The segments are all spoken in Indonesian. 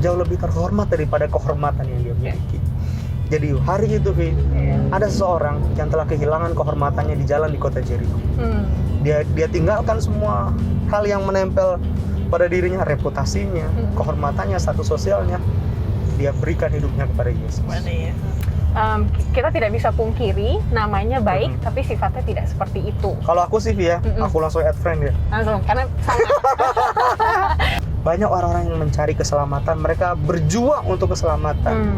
jauh lebih terhormat daripada kehormatan yang dia miliki. Jadi hari itu ada seseorang yang telah kehilangan kehormatannya di jalan di kota Jericho. Dia tinggalkan semua hal yang menempel pada dirinya, reputasinya, kehormatannya, status sosialnya. Dia berikan hidupnya kepada Yesus. Kita tidak bisa pungkiri namanya baik, tapi sifatnya tidak seperti itu. Kalau aku sih ya, aku langsung add friend ya. Langsung, karena sama. Banyak orang-orang yang mencari keselamatan, mereka berjuang untuk keselamatan.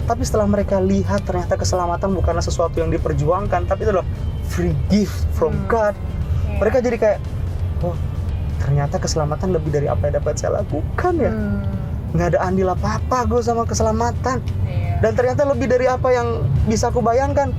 Tapi setelah mereka lihat ternyata keselamatan bukanlah sesuatu yang diperjuangkan, tapi itu adalah free gift from God. Mereka jadi kayak, oh ternyata keselamatan lebih dari apa yang dapat saya lakukan ya. Nggak ada andil apa-apa gue sama keselamatan. Dan ternyata lebih dari apa yang bisa aku bayangkan.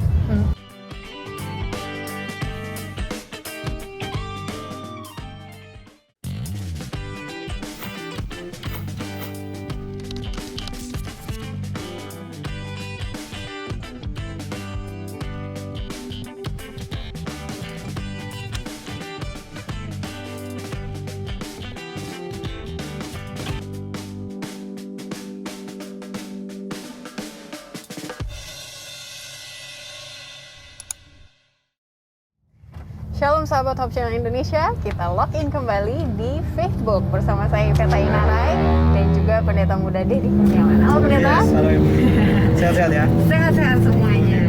Shalom sahabat Hope Channel Indonesia, kita login kembali di Facebook bersama saya Iveta Inarai dan juga pendeta muda Dedi Kurniawan. Halo pendeta. Yes, halo Ibu. Sehat-sehat ya? Sehat-sehat semuanya.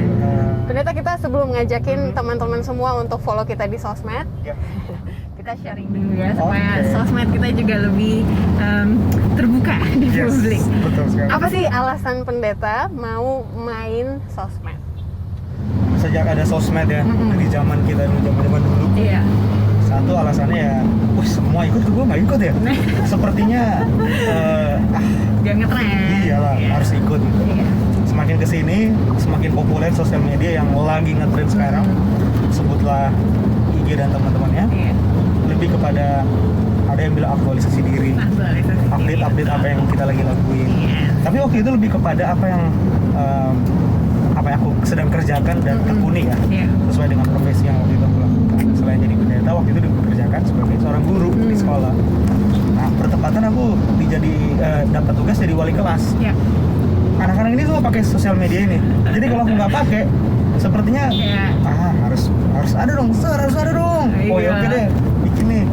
Pendeta, kita sebelum ngajakin teman-teman semua untuk follow kita di sosmed, kita sharing dulu ya supaya sosmed kita juga lebih terbuka di publik. Betul sekali. Apa sih alasan pendeta mau main sosmed? Sejak ada sosmed ya, dari zaman kita zaman dulu. Iya. Satu alasannya ya, semua ikut, gue nggak ikut ya. Sepertinya Biar ngetren. Iyalah, harus ikut gitu. Iya. Semakin kesini, semakin populer sosial media yang lagi ngetren sekarang. Sebutlah IG dan teman-temannya. Iya. Lebih kepada ada yang bilang aktualisasi diri, update apa yang kita lagi lakuin. Iya. Tapi waktu itu lebih kepada apa yang aku sedang kerjakan dan tekuni ya, sesuai dengan profesi yang waktu itu aku lakukan. Selain jadi pendeta, waktu itu dipekerjakan sebagai seorang guru di sekolah. Nah, bertepatan aku dapat tugas jadi wali kelas. Anak-anak ini semua pakai sosial media ini. Jadi kalau aku nggak pakai, sepertinya harus ada dong, harus ada dong. Oh ya oke deh, bikin nih.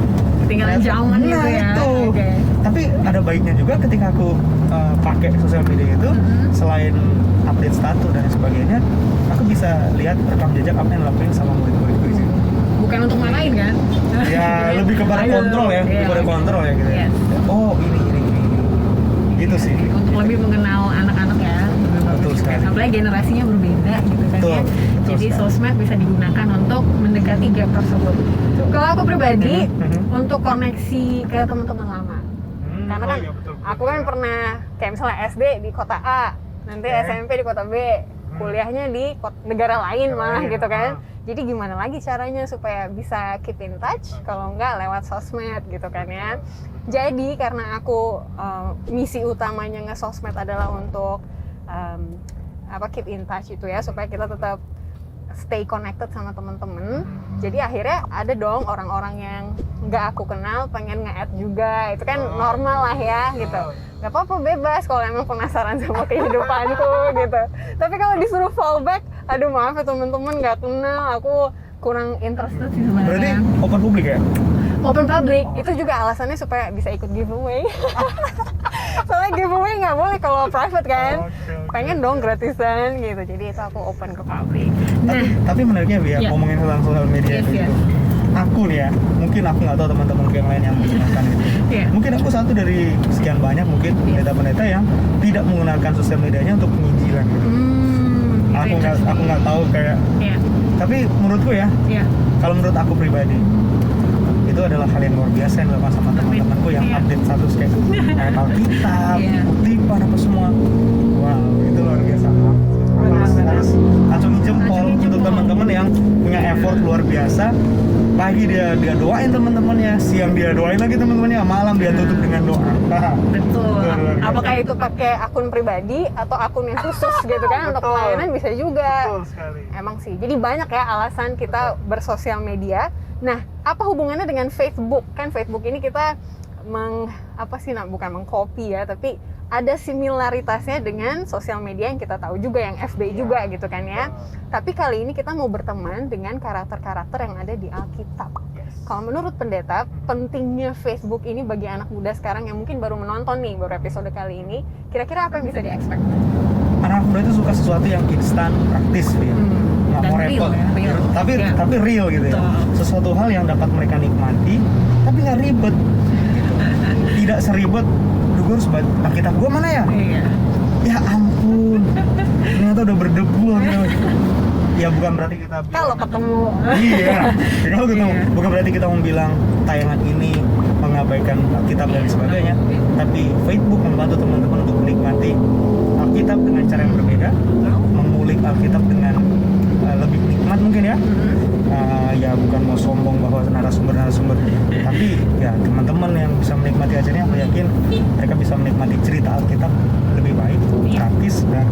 Ketinggalan zaman gitu ya. Itu. Tapi ada baiknya juga ketika aku pakai sosial media itu, selain update status dan sebagainya, aku bisa lihat rekam jejak apa yang dilakuin sama murid-muridku di sini. Bukan untuk marahin kan? Ya lebih kepada kontrol ya, kepada kontrol ya gitu. Oh ini. Gitu sih. Untuk lebih mengenal anak-anak ya. Betul sekali. Apalagi generasinya berbeda gitu kan ya. Jadi sosmed bisa digunakan untuk mendekati gap tersebut. Kalau aku pribadi untuk koneksi ke teman-teman lama. Karena kan aku kan pernah kayak misalnya SD di kota A, nanti SMP di kota B, kuliahnya di negara lain malah gitu kan. Jadi gimana lagi caranya supaya bisa keep in touch kalau nggak lewat sosmed gitu kan ya. Jadi karena aku misi utamanya nge-sosmed adalah untuk keep in touch itu ya, supaya kita tetap stay connected sama temen-temen. Jadi akhirnya ada dong orang-orang yang nggak aku kenal pengen nge-add juga, itu kan normal lah ya gitu. Gak apa-apa, bebas kalau emang penasaran sama kehidupanku gitu. Tapi kalau disuruh fallback, aduh maaf ya temen-temen, nggak kenal, aku kurang interested sih sebenarnya. Berarti open public ya? Open public, itu juga alasannya supaya bisa ikut giveaway. Soalnya giveaway nggak boleh kalau private kan. Pengen dong gratisan gitu, jadi itu aku open ke publik. Tapi menariknya ya, ngomongin tentang sosial media itu. Aku nih ya, mungkin aku nggak tahu teman-teman yang lain yang menggunakan itu. Mungkin aku satu dari sekian banyak mungkin pendeta-pendeta yang tidak menggunakan sosial medianya untuk penginjilan gitu. Aku nggak tahu kayak. Tapi menurutku ya, kalau menurut aku pribadi, itu adalah hal yang luar biasa yang dilakukan sama teman-temanku yang update status kayak Alkitab, kutipan apa semua. Wow, itu luar biasa. Harus acungin jempol untuk teman-teman yang punya effort luar biasa. Pagi dia doain teman-temannya, siang dia doain lagi teman-temannya, malam dia tutup dengan doa. Betul. Apakah itu pakai akun pribadi atau akun yang khusus gitu kan? Untuk pelayanan bisa juga. Betul sekali. Emang sih. Jadi banyak ya alasan kita bersosial media. Nah, apa hubungannya dengan Facebook? Kan Facebook ini kita bukan mengcopy ya, tapi ada similaritasnya dengan sosial media yang kita tahu juga, yang FB juga gitu kan ya. Tapi kali ini kita mau berteman dengan karakter-karakter yang ada di Alkitab. Kalau menurut pendeta, pentingnya Facebook ini bagi anak muda sekarang yang mungkin baru menonton nih baru episode kali ini, kira-kira apa yang bisa di-expect? Anak muda itu suka sesuatu yang instan, praktis, ya. Nggak mau repot, real. Tapi real gitu ya. Sesuatu hal yang dapat mereka nikmati, tapi nggak ribet. Tidak seribet, gue harus baca Alkitab gue mana ya? Ya ampun, ternyata udah berdebu gitu. Ya bukan berarti kita kalau ketemu kalau ketemu bukan berarti kita mau bilang tayangan ini mengabaikan Alkitab dan sebagainya, tapi Facebook membantu teman-teman untuk menikmati Alkitab dengan cara yang berbeda, mengulik Alkitab dengan lebih nikmat mungkin ya. Ya bukan mau sombong bahwa narasumber, tapi ya teman-teman yang bisa menikmati acaranya, aku yakin mereka bisa menikmati cerita Alkitab lebih baik, praktis, dan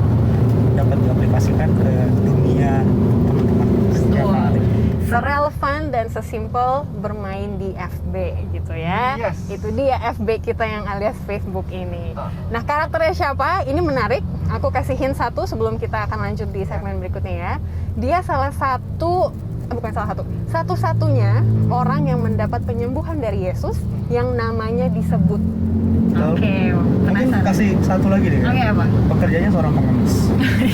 dapat diaplikasikan ke dunia teman-teman setiap hari. Serelevan dan sesimpel bermain di FB gitu ya. Itu dia FB kita yang alias Facebook ini. Nah, karakternya siapa? Ini menarik. Aku kasih hint satu sebelum kita akan lanjut di segmen berikutnya ya. Dia satu-satunya orang yang mendapat penyembuhan dari Yesus yang namanya disebut. Oke, mungkin kasih satu lagi deh. Oke, apa? Pekerjaannya seorang pengemis.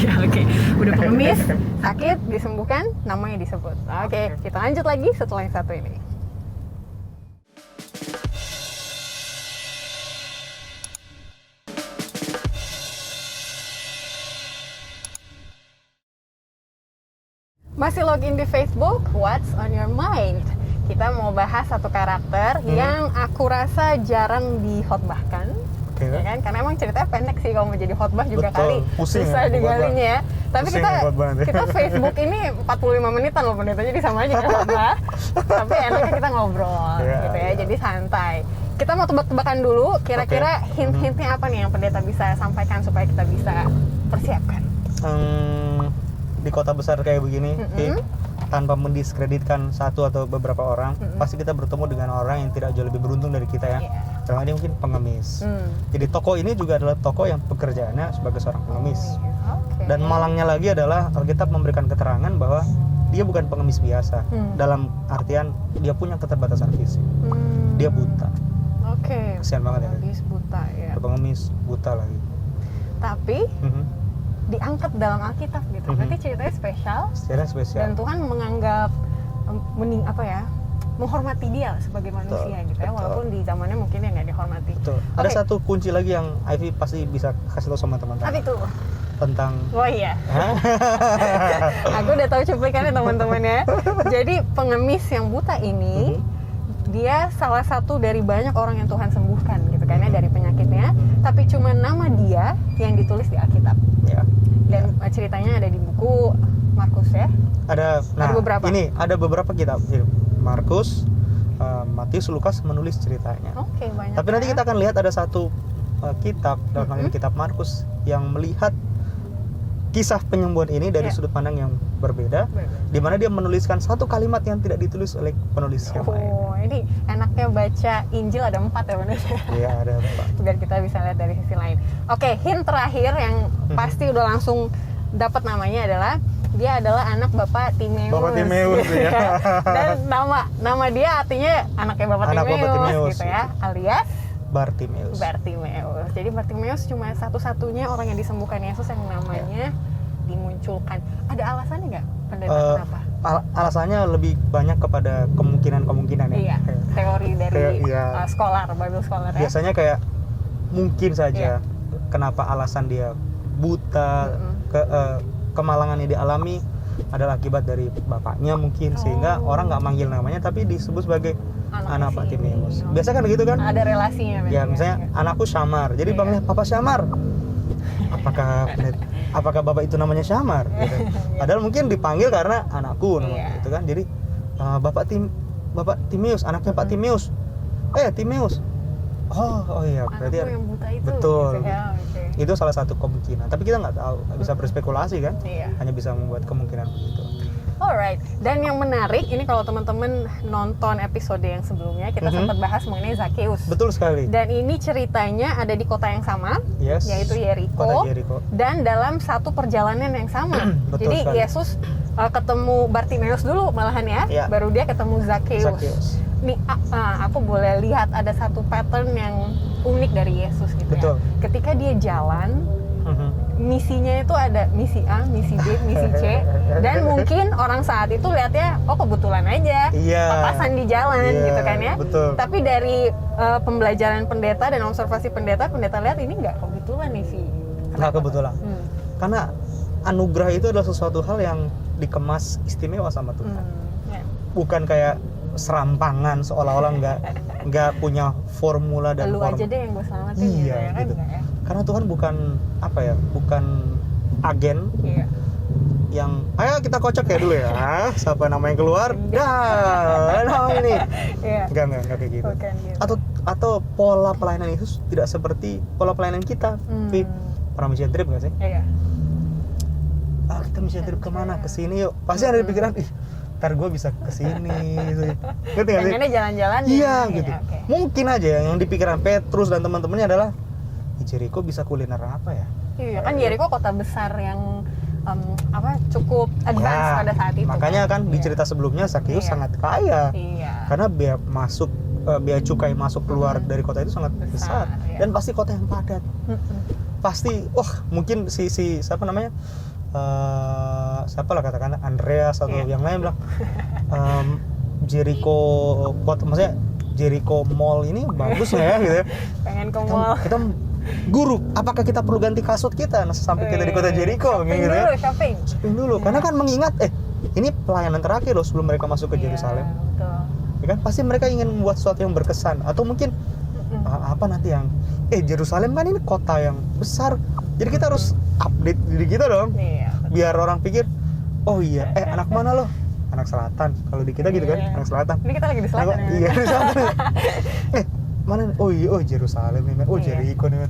Ya, oke. Udah pengemis, sakit, disembuhkan, namanya disebut. Oke, kita lanjut lagi setelah yang satu ini. Masih login di Facebook, What's on your mind? Kita mau bahas satu karakter yang aku rasa jarang dikhotbahkan, ya kan? Karena emang ceritanya pendek sih, kalau mau jadi khotbah juga. Betul. Kali susah digalinya ya. Tapi kita Facebook ini 45 menitan loh pendeta, jadi sama aja kan khotbah. Tapi enaknya kita ngobrol gitu ya, jadi santai. Kita mau tebak-tebakan dulu, kira-kira hint-hintnya apa nih yang pendeta bisa sampaikan supaya kita bisa persiapkan? Di kota besar kayak begini, tanpa mendiskreditkan satu atau beberapa orang, pasti kita bertemu dengan orang yang tidak jauh lebih beruntung dari kita ya. Karena dia mungkin pengemis. Jadi tokoh ini juga adalah tokoh yang pekerjaannya sebagai seorang pengemis. Dan malangnya lagi adalah Alkitab memberikan keterangan bahwa dia bukan pengemis biasa. Dalam artian dia punya keterbatasan fisik. Dia buta. Kasian banget ya. Buta ya. Pengemis buta lagi. Tapi diangkat dalam Alkitab gitu. Berarti ceritanya spesial. Dan Tuhan menganggap menghormati dia sebagai manusia gitu ya, walaupun di zamannya mungkin ya nggak dihormati. Ada satu kunci lagi yang Ivy pasti bisa kasih tahu sama teman-teman. Apa itu? Tentang aku udah tahu cuplikannya teman-teman ya. Jadi pengemis yang buta ini dia salah satu dari banyak orang yang Tuhan sembuhkan gitu kan ya, dari penyakitnya, tapi cuma nama dia yang ditulis di Alkitab. Dan ceritanya ada di buku Markus ya. Ada beberapa. Ini ada beberapa kitab. Markus, Matius, Lukas menulis ceritanya. Banyak. Tapi nanti kita akan lihat ada satu kitab, dalam hal ini kitab Markus, yang melihat kisah penyembuhan ini dari sudut pandang yang berbeda, di mana dia menuliskan satu kalimat yang tidak ditulis oleh penulis yang lain. Ini enaknya baca Injil ada 4 ya benar? Iya, ada 4. Biar kita bisa lihat dari sisi lain. Hint terakhir yang pasti udah langsung dapat namanya adalah dia adalah anak Bapak Timeus. Bapak Timeus ya. Dan nama dia artinya anaknya Bapak Timeus gitu ya, alias Bartimeus. Jadi Bartimeus cuma satu-satunya orang yang disembuhkan Yesus yang namanya dimunculkan. Ada alasannya nggak, pendeta, kenapa? Alasannya lebih banyak kepada kemungkinan ya. Teori dari Bible scholar ya. Biasanya kayak mungkin saja kenapa alasan dia buta, kemalangan yang dialami adalah akibat dari bapaknya mungkin, sehingga orang nggak manggil namanya tapi disebut sebagai anak Bartimeus. Biasa kan begitu kan? Ada relasinya. Ya, misalnya anakku Syamar, jadi panggilnya Papa Syamar. Apakah bapak itu namanya Syamar? Gitu. Padahal mungkin dipanggil karena anakku, gitu kan? Jadi Bapak Timeus, anaknya Pak Timeus. Timeus. Oh iya, berarti yang buta itu. Betul. Itu salah satu kemungkinan. Tapi kita nggak tahu, nggak bisa berspekulasi kan? Hanya bisa membuat kemungkinan begitu. Alright, dan yang menarik ini kalau teman-teman nonton episode yang sebelumnya kita sempat bahas mengenai Zakheus. Betul sekali. Dan ini ceritanya ada di kota yang sama, Yes. yaitu Yeriko. Kota Yeriko. Dan dalam satu perjalanan yang sama. Betul Jadi sekali. Yesus ketemu Bartimeus dulu malahan ya, Ya. baru dia ketemu Zakheus. Zakheus. Nih aku boleh lihat ada satu pattern yang unik dari Yesus gitu. Betul. Ya. Ketika dia jalan, misinya itu ada misi A, misi B, misi C, dan mungkin orang saat itu lihatnya oh kebetulan aja, Iya. papasan di jalan Iya, gitu kan ya. betul. Tapi dari pembelajaran pendeta dan observasi pendeta lihat ini nggak kebetulan nih Vi. Nggak kebetulan. Karena anugerah itu adalah sesuatu hal yang dikemas istimewa sama Tuhan. Ya. Bukan kayak serampangan seolah-olah nggak punya formula dan Lu aja deh yang gue selamatin Iya, gitu ya kan gitu. nggak ya? Karena Tuhan bukan bukan agen Iya. yang ayo kita kocok ya dulu ya. Siapa nama yang keluar? Dah, ini. Iya. Enggak kayak gitu. Bukan gitu. Atau pola pelayanan Yesus tidak seperti pola pelayanan kita. Vi, pernah mission trip nggak sih? Iya. Kita mission trip kemana? Kesini yuk. Pasti ada di pikiran, ntar gue bisa kesini. Ngerti nggak sih? Pengennya jalan-jalan. Iya ya, gitu. oke. Mungkin aja yang di pikiran Petrus dan teman-temannya adalah Jericho bisa kuliner apa ya? Iya kan Yeriko kota besar yang cukup advance pada saat itu. Makanya kan di Iya. cerita sebelumnya Zakheus Iya. sangat kaya. Iya. Karena biaya cukai masuk keluar dari kota itu sangat besar. Iya. Dan pasti kota yang padat. Pasti mungkin si siapa namanya? Siapa lah katakan Andreas atau Iya. yang lain bilang Jericho maksudnya Jericho Mall ini bagus ya gitu ya. Pengen ke mall. Kita guru, apakah kita perlu ganti kasut kita sampai kita di kota Jericho Shopping gitu ya? dulu, shopping Dulu, karena kan mengingat ini pelayanan terakhir loh sebelum mereka masuk ke Iya, Yerusalem. betul. Ya kan pasti mereka ingin membuat sesuatu yang berkesan atau mungkin apa nanti yang Yerusalem kan ini kota yang besar. Jadi kita harus update diri kita dong. Iya, betul. Biar orang pikir, oh iya, anak mana lo? Anak selatan. Kalau di kita gitu kan, Iya. anak selatan. Ini kita lagi di selatan ya. Iya, di selatan. Mana? Oh iya, Yerusalem nih, oh Iya. Jericho nih.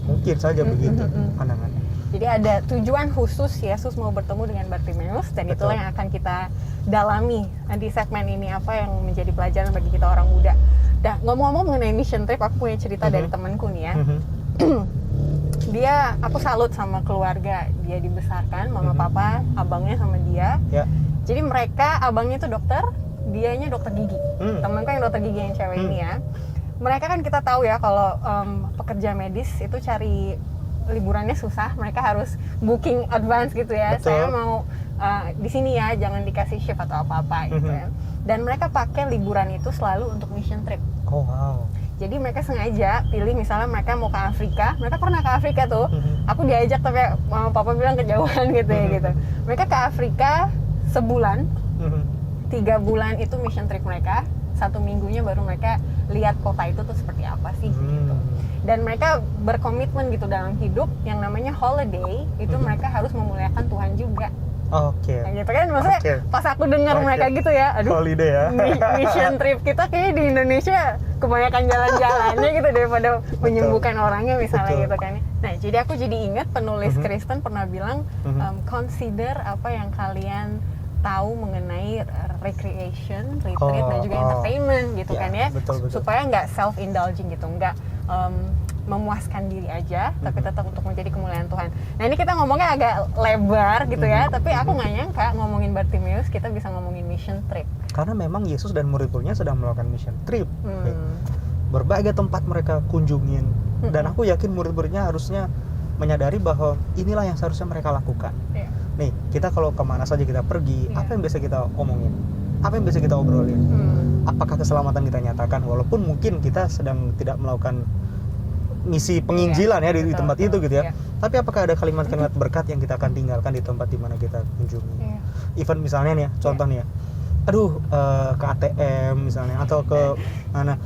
Mungkin saja begitu pandangannya. Jadi ada tujuan khusus Yesus mau bertemu dengan Bartimeus dan Betul. itulah yang akan kita dalami di segmen ini apa yang menjadi pelajaran bagi kita orang muda. Dah ngomong-ngomong mengenai mission trip, aku punya cerita dari temanku nih ya. Aku salut sama keluarga, dia dibesarkan mama papa, abangnya sama dia. Ya. Jadi mereka abangnya itu dokter, dianya dokter gigi. Temanku yang dokter gigi yang cewek ini ya. Mereka kan kita tahu ya kalau pekerja medis itu cari liburannya susah, mereka harus booking advance gitu ya. Betul. Saya mau di sini ya, jangan dikasih shift atau apa-apa gitu ya. Dan mereka pakai liburan itu selalu untuk mission trip. Oh wow. Jadi mereka sengaja pilih misalnya mereka mau ke Afrika, mereka pernah ke Afrika tuh. Aku diajak tapi mama papa bilang kejauhan gitu ya gitu. Mereka ke Afrika sebulan, 3 bulan itu mission trip mereka. 1 minggunya baru mereka lihat kota itu tuh seperti apa sih gitu. Dan mereka berkomitmen gitu dalam hidup yang namanya holiday itu mereka harus memuliakan Tuhan juga. Oke. Nah, gitu kan maksudnya pas aku dengar mereka gitu ya, aduh Holiday ya. mission trip kita kayaknya di Indonesia kebanyakan jalan-jalannya gitu daripada menyembuhkan orangnya misalnya Betul. gitu kan. Nah jadi aku jadi ingat penulis Kristen pernah bilang consider apa yang kalian tahu mengenai recreation, retreat dan juga entertainment gitu kan ya, betul. supaya nggak self-indulging gitu, nggak memuaskan diri aja, tapi tetap untuk menjadi kemuliaan Tuhan. Nah ini kita ngomongnya agak lebar gitu ya, tapi aku nggak nyangka ngomongin Bartimeus kita bisa ngomongin mission trip. Karena memang Yesus dan murid-muridnya sedang melakukan mission trip. Berbagai tempat mereka kunjungin, dan aku yakin murid-muridnya harusnya menyadari bahwa inilah yang seharusnya mereka lakukan. Yeah. Nih, kita kalau kemana saja kita pergi, apa yang biasa kita omongin? Apa yang biasa kita obrolin? Apakah keselamatan kita nyatakan walaupun mungkin kita sedang tidak melakukan misi penginjilan ya di tempat itu gitu ya. Tapi apakah ada kalimat-kalimat berkat yang kita akan tinggalkan di tempat di mana kita kunjungi? Even misalnya nih ya, contoh nih ya. Aduh, ke ATM misalnya atau ke mana?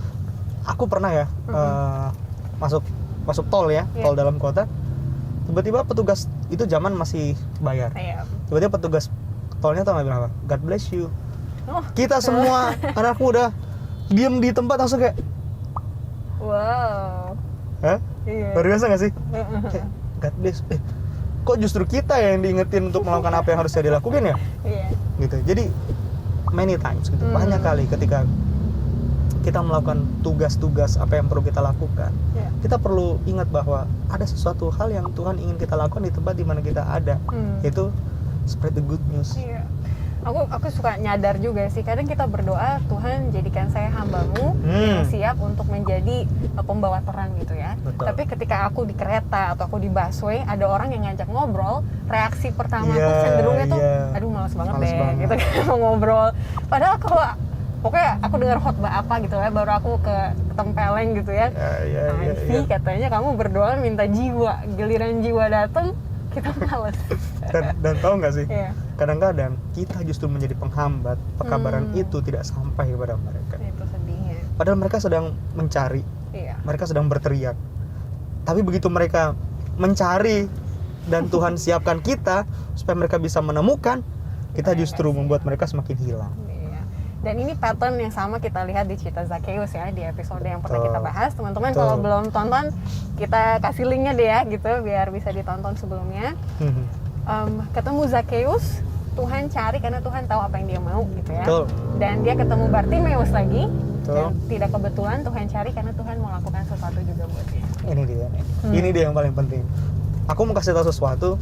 Aku pernah ya masuk tol ya, tol dalam kota. Tiba-tiba petugas itu zaman masih bayar. Tiba-tiba petugas tolnya tahu nggak bilang apa? God bless you. Kita semua anak muda diem di tempat langsung kayak, wow. hah? Luar biasa nggak sih? Kayak, God bless. Kok justru kita yang diingetin untuk melakukan apa yang harusnya dilakukan ya? gitu. Jadi many times gitu, banyak kali ketika kita melakukan tugas-tugas apa yang perlu kita lakukan, kita perlu ingat bahwa ada sesuatu hal yang Tuhan ingin kita lakukan di tempat di mana kita ada, yaitu spread the good news. Aku suka nyadar juga sih, kadang kita berdoa, Tuhan jadikan saya hambamu yang siap untuk menjadi pembawa terang gitu ya. Betul. Tapi ketika aku di kereta atau aku di busway, ada orang yang ngajak ngobrol, reaksi pertama aku cenderungnya tuh, aduh males banget gitu kan mau ngobrol. Padahal kalau pokoknya aku dengar khotbah apa gitu ya, baru aku ketempeleng gitu ya. Katanya kamu berdoa minta jiwa, giliran jiwa datang kita males. Dan tahu nggak sih? Kadang-kadang kita justru menjadi penghambat pekabaran itu tidak sampai kepada mereka. Itu sedihnya. Padahal mereka sedang mencari, mereka sedang berteriak. Tapi begitu mereka mencari dan Tuhan siapkan kita supaya mereka bisa menemukan, kita justru membuat mereka semakin hilang. Dan ini pattern yang sama kita lihat di cerita Zakheus ya, di episode yang pernah kita bahas. Teman-teman kalau belum tonton, kita kasih linknya deh ya gitu, biar bisa ditonton sebelumnya. Ketemu Zakheus, Tuhan cari karena Tuhan tahu apa yang dia mau gitu ya. Dan dia ketemu Bartimeus lagi, dan tidak kebetulan Tuhan cari karena Tuhan mau lakukan sesuatu juga buat dia. Ini dia yang paling penting. Aku mau kasih tahu sesuatu,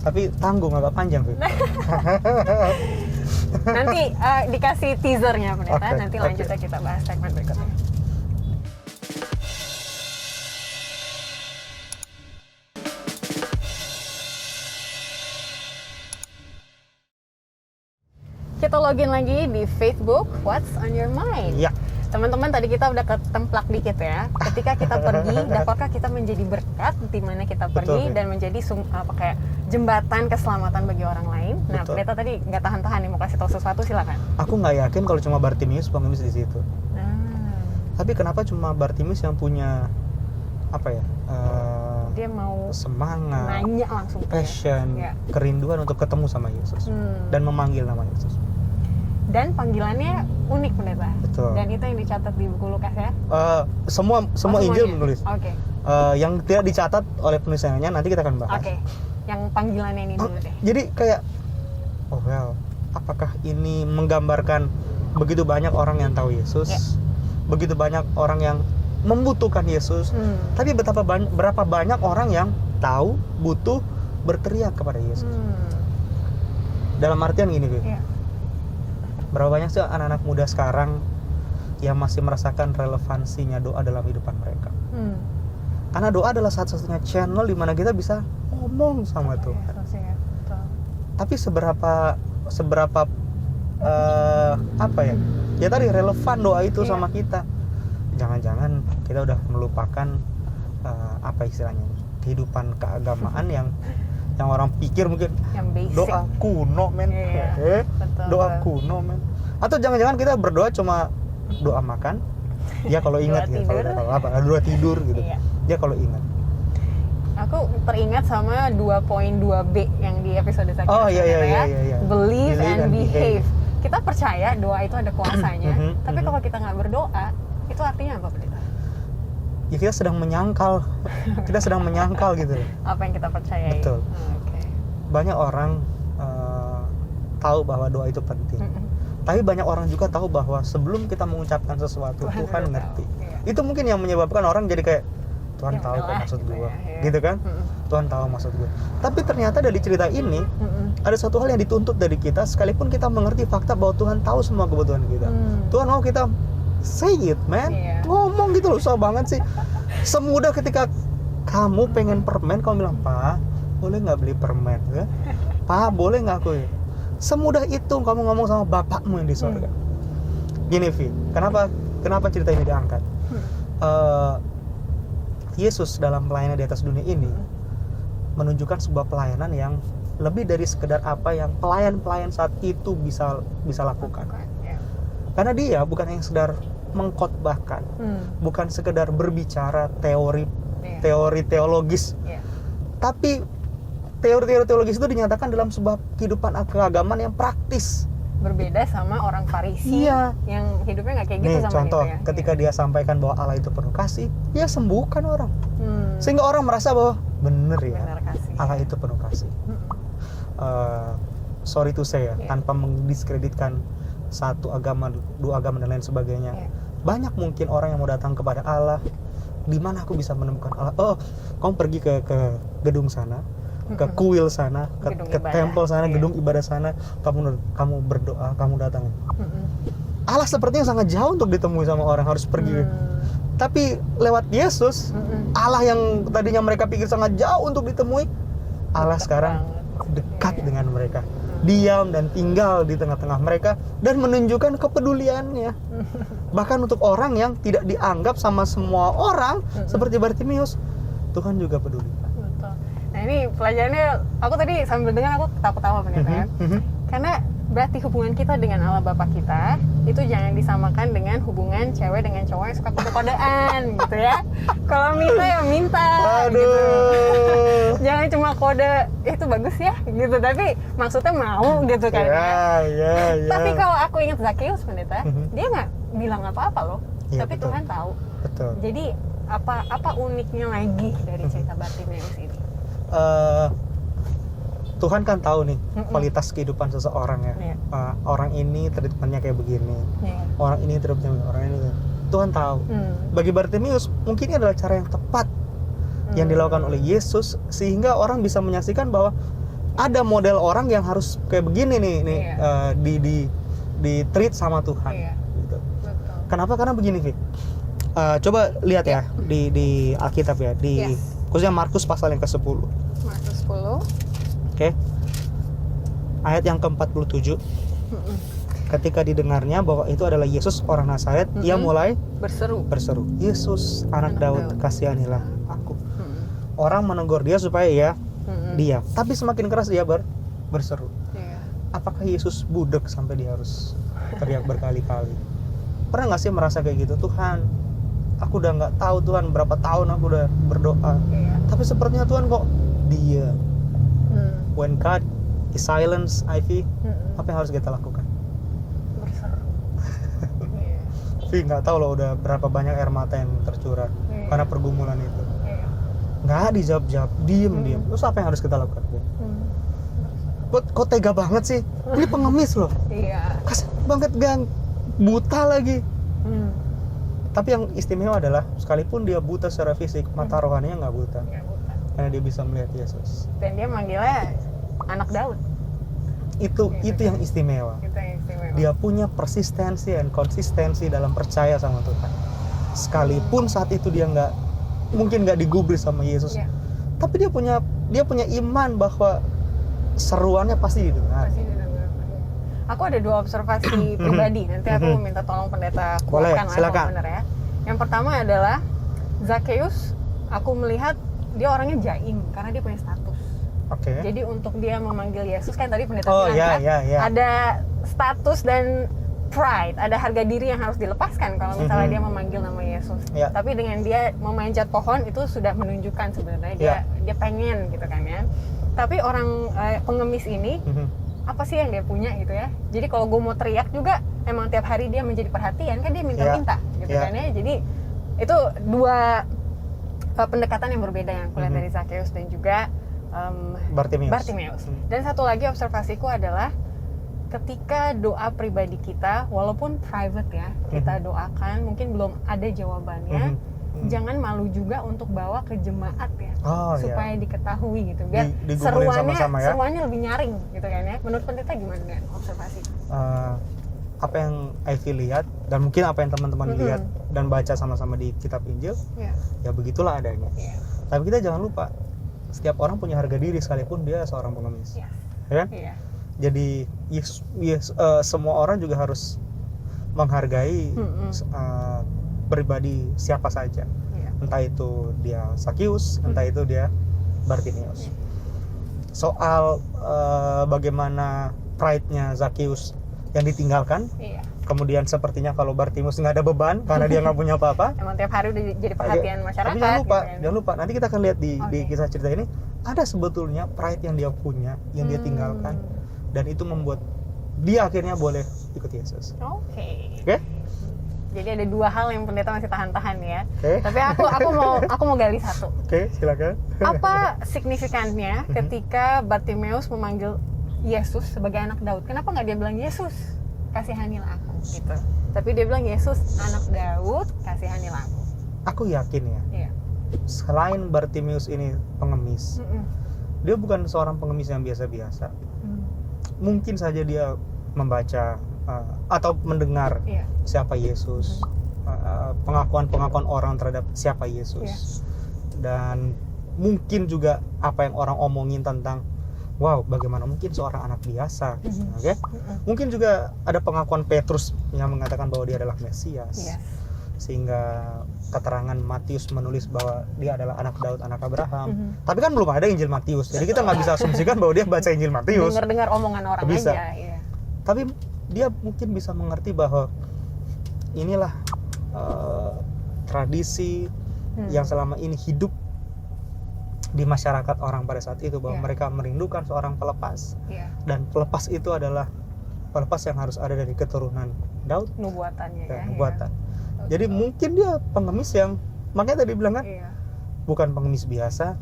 tapi tanggung agak panjang tuh. Nanti dikasih teasernya pendeta, nanti lanjutnya kita bahas segmen berikutnya. Kita login lagi di Facebook, What's on Your Mind? Teman-teman, tadi kita udah ketemplak dikit ya. Ketika kita pergi, dapatkah kita menjadi berkat di mana kita pergi dan menjadi kayak jembatan keselamatan bagi orang lain? Nah, pendeta tadi nggak tahan-tahan nih mau kasih tahu sesuatu, silakan. Aku nggak yakin kalau cuma Bartimeus pengemis di situ. Tapi kenapa cuma Bartimeus yang punya apa ya? Dia mau semangat, nanya langsung, passion, kerinduan untuk ketemu sama Yesus dan memanggil nama Yesus. Dan panggilannya unik pendeta. Betul. Dan itu yang dicatat di buku Lukas ya? Semua Injil menulis. Yang tidak dicatat oleh penulisannya nanti kita akan bahas. Yang panggilannya ini dulu deh. Jadi kayak, apakah ini menggambarkan begitu banyak orang yang tahu Yesus, begitu banyak orang yang membutuhkan Yesus, tapi berapa banyak orang yang tahu, butuh, berteriak kepada Yesus. Dalam artian gini, berapa banyak sih anak-anak muda sekarang yang masih merasakan relevansinya doa dalam kehidupan mereka? Karena doa adalah satu-satunya channel di mana kita bisa ngomong sama Tuhan. Tapi seberapa ya tadi relevan doa itu sama kita? Jangan-jangan kita udah melupakan apa istilahnya, kehidupan keagamaan yang orang pikir mungkin doa kuno men, doa kuno men. Atau jangan-jangan kita berdoa cuma doa makan, ya kalau ingat gitu, doa tidur gitu, ya kalau ingat. Aku teringat sama 2.2b yang di episode terakhir. Believe and behave. Kita percaya doa itu ada kuasanya, tapi kalau kita nggak berdoa, itu artinya apa, pendeta? Ya kita sedang menyangkal, gitu. Apa yang kita percayai. Betul. Banyak orang tahu bahwa doa itu penting. Tapi banyak orang juga tahu bahwa sebelum kita mengucapkan sesuatu, Tuhan ngerti. Itu mungkin yang menyebabkan orang jadi kayak, Tuhan tahu kok maksud gue, gitu kan? Tuhan tahu maksud gue. Tapi ternyata dari cerita ini, ada satu hal yang dituntut dari kita, sekalipun kita mengerti fakta bahwa Tuhan tahu semua kebutuhan kita. Tuhan mau kita say it, man. Ngomong gitu loh, susah banget sih. Semudah ketika kamu pengen permen, kamu bilang, Pak, boleh nggak beli permen? Ya? Pak, boleh nggak aku? Ya? Semudah itu kamu ngomong sama bapakmu yang di sorga. Gini, Vi, kenapa cerita ini diangkat? Yesus dalam pelayanan di atas dunia ini menunjukkan sebuah pelayanan yang lebih dari sekedar apa yang pelayan-pelayan saat itu bisa lakukan. Karena dia bukan yang sekedar mengkhotbahkan, bukan sekedar berbicara teori teologis, tapi teori teologis itu dinyatakan dalam sebuah kehidupan keagamaan yang praktis. Berbeda sama orang Farisi yang hidupnya nggak kayak gitu. Contoh, ketika dia sampaikan bahwa Allah itu penuh kasih, dia sembuhkan orang, sehingga orang merasa bahwa benar ya, Allah itu penuh kasih. sorry to say ya, tanpa mendiskreditkan satu agama, dua agama dan lain sebagainya. Banyak mungkin orang yang mau datang kepada Allah, di mana aku bisa menemukan Allah? Oh, kamu pergi ke gedung sana, ke kuil sana, ke temple sana, gedung ibadah sana, kamu berdoa, kamu datang. Allah sepertinya sangat jauh untuk ditemui sama orang, harus pergi. Tapi lewat Yesus, Allah yang tadinya mereka pikir sangat jauh untuk ditemui, Allah sekarang dekat dengan mereka. Diam dan tinggal di tengah-tengah mereka dan menunjukkan kepeduliannya. Bahkan untuk orang yang tidak dianggap sama semua orang seperti Bartimeus, Tuhan juga peduli. Betul. Nah ini pelajarannya, aku tadi sambil dengar aku ketawa-ketawa pendeta ya. Karena berarti hubungan kita dengan Allah Bapa kita itu jangan disamakan dengan hubungan cewek dengan cowok yang suka kode-kodean gitu ya. Kalau minta ya minta. Aduh. Gitu. Jangan cuma kode itu bagus ya gitu, tapi maksudnya mau gitu kan. Ya. Tapi kalau aku ingat Zakheus pendeta, dia nggak bilang apa-apa loh. Ya, tapi betul. Tuhan tahu. Betul. Jadi apa uniknya lagi dari cerita Bartimeus ini? Tuhan kan tahu nih kualitas kehidupan seseorang ya. Orang ini treatmentnya kayak begini, orang ini treatmentnya orang ini. Tuhan tahu. Bagi Bartimeus mungkin ini adalah cara yang tepat yang dilakukan oleh Yesus, sehingga orang bisa menyaksikan bahwa ada model orang yang harus kayak begini nih di treat sama Tuhan. Gitu. Kenapa? Karena begini, Vi. Coba lihat ya di Alkitab ya, khususnya Markus pasal yang ke-10. Markus 10. Oke. Ayat yang ke-47. Ketika didengarnya bahwa itu adalah Yesus orang Nazaret, ia mulai berseru, Yesus anak Daud, kasihanilah aku. Orang menegur dia supaya ia diam, tapi semakin keras dia berseru. Apakah Yesus budek sampai dia harus teriak berkali-kali? Pernah nggak sih merasa kayak gitu? Tuhan, aku udah nggak tahu Tuhan berapa tahun aku udah berdoa, tapi sepertinya Tuhan kok diam. When God is silence, Ivy, apa yang harus kita lakukan? Berseru. Tapi nggak tahu loh udah berapa banyak air mata yang tercurah karena pergumulan itu. Nggak dijawab, diem. Terus apa yang harus kita lakukan? Kok tega banget sih? Ini pengemis loh. Kasar banget, gang, buta lagi. Tapi yang istimewa adalah sekalipun dia buta secara fisik, mata rohaninya nggak buta. Karena dia bisa melihat Yesus. Dan dia manggilnya anak Daud. Itu yang istimewa. Dia punya persistensi dan konsistensi dalam percaya sama Tuhan. Sekalipun saat itu dia mungkin nggak digubris sama Yesus, tapi dia punya iman bahwa seruannya pasti didengar. Aku ada 2 observasi pribadi. Nanti aku minta tolong pendeta kuatkan silakan. Bener ya. Yang pertama adalah Zakheus, aku melihat dia orangnya jaim karena dia punya status. Jadi untuk dia memanggil Yesus, kan tadi pendeta bilang ada status dan pride, ada harga diri yang harus dilepaskan kalau misalnya dia memanggil nama Yesus. Tapi dengan dia memanjat pohon itu sudah menunjukkan sebenarnya dia pengen gitu kan ya. Tapi orang pengemis ini apa sih yang dia punya gitu ya. Jadi kalau gue mau teriak juga emang tiap hari dia menjadi perhatian, kan dia minta-minta gitu kan ya. Jadi itu 2 pendekatan yang berbeda yang kulihat dari Zakheus dan juga Bartimeus. Dan satu lagi observasiku adalah ketika doa pribadi kita, walaupun private ya, kita doakan, mungkin belum ada jawabannya, jangan malu juga untuk bawa ke jemaat ya, supaya diketahui gitu, biar seruannya lebih nyaring gitu kan ya. Menurut pendeta gimana dengan observasi? Apa yang Ivy lihat dan mungkin apa yang teman-teman lihat dan baca sama-sama di kitab Injil, ya begitulah adanya. Tapi kita jangan lupa, setiap orang punya harga diri sekalipun dia seorang pengemis, ya kan? Jadi semua orang juga harus menghargai pribadi siapa saja, entah itu dia Zakheus, entah itu dia Bartimeus. Soal bagaimana pride-nya Zakheus yang ditinggalkan, kemudian sepertinya kalau Bartimeus nggak ada beban karena dia nggak punya apa-apa. Emang tiap hari udah jadi perhatian masyarakat. Tapi jangan lupa, nanti kita akan lihat di kisah cerita ini ada sebetulnya pride yang dia punya, yang dia tinggalkan, dan itu membuat dia akhirnya boleh ikut Yesus. Oke? Jadi ada 2 hal yang pendeta masih tahan-tahan ya. Tapi aku mau gali satu. Silakan. Apa signifikannya ketika Bartimeus memanggil Yesus sebagai anak Daud. Kenapa nggak dia bilang Yesus kasihanilah aku gitu? Tapi dia bilang Yesus anak Daud kasihanilah aku. Aku yakin ya. Iya. Selain Bartimeus ini pengemis, dia bukan seorang pengemis yang biasa-biasa. Mungkin saja dia membaca atau mendengar siapa Yesus, pengakuan-pengakuan orang terhadap siapa Yesus, dan mungkin juga apa yang orang omongin tentang wow, bagaimana mungkin seorang anak biasa, okay? Mungkin juga ada pengakuan Petrus yang mengatakan bahwa dia adalah Mesias, sehingga keterangan Matius menulis bahwa dia adalah anak Daud, anak Abraham. Tapi kan belum ada Injil Matius, jadi kita nggak bisa asumsikan bahwa dia baca Injil Matius. Dengar omongan orang bisa. aja. Iya. Tapi dia mungkin bisa mengerti bahwa inilah tradisi yang selama ini hidup di masyarakat orang pada saat itu, bahwa mereka merindukan seorang pelepas, dan pelepas itu adalah pelepas yang harus ada dari keturunan Daud, nubuatannya nubuatan. Jadi mungkin dia pengemis yang, makanya tadi bilang kan, bukan pengemis biasa,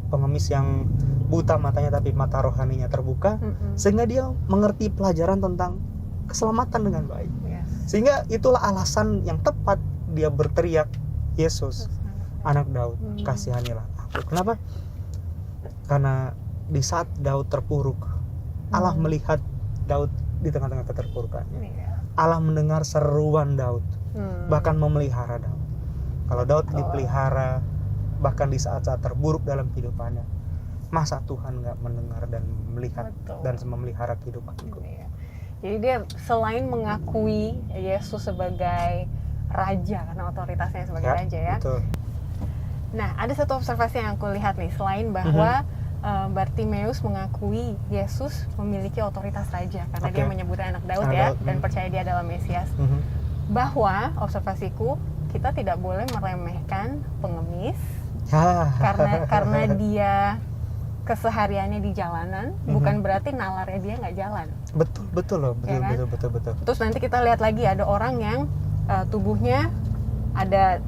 pengemis yang buta matanya tapi mata rohaninya terbuka, sehingga dia mengerti pelajaran tentang keselamatan dengan baik. Sehingga itulah alasan yang tepat dia berteriak, Yesus anak Daud kasihanilah aku. Kenapa? Karena di saat Daud terpuruk, Allah melihat Daud di tengah-tengah keterpurukannya. Allah mendengar seruan Daud, bahkan memelihara Daud. Kalau Daud dipelihara bahkan di saat-saat terburuk dalam kehidupannya, masa Tuhan nggak mendengar dan melihat dan memelihara kehidupanku? Jadi dia selain mengakui Yesus sebagai raja karena otoritasnya sebagai raja ya. Betul. Nah, ada satu observasi yang aku lihat nih, selain bahwa Bartimeus mengakui Yesus memiliki otoritas raja karena dia menyebutnya anak Daud dan percaya dia adalah Mesias. Bahwa observasiku, kita tidak boleh meremehkan pengemis karena dia kesehariannya di jalanan, bukan berarti nalarnya dia nggak jalan. Betul loh, betul. Terus nanti kita lihat lagi ada orang yang tubuhnya ada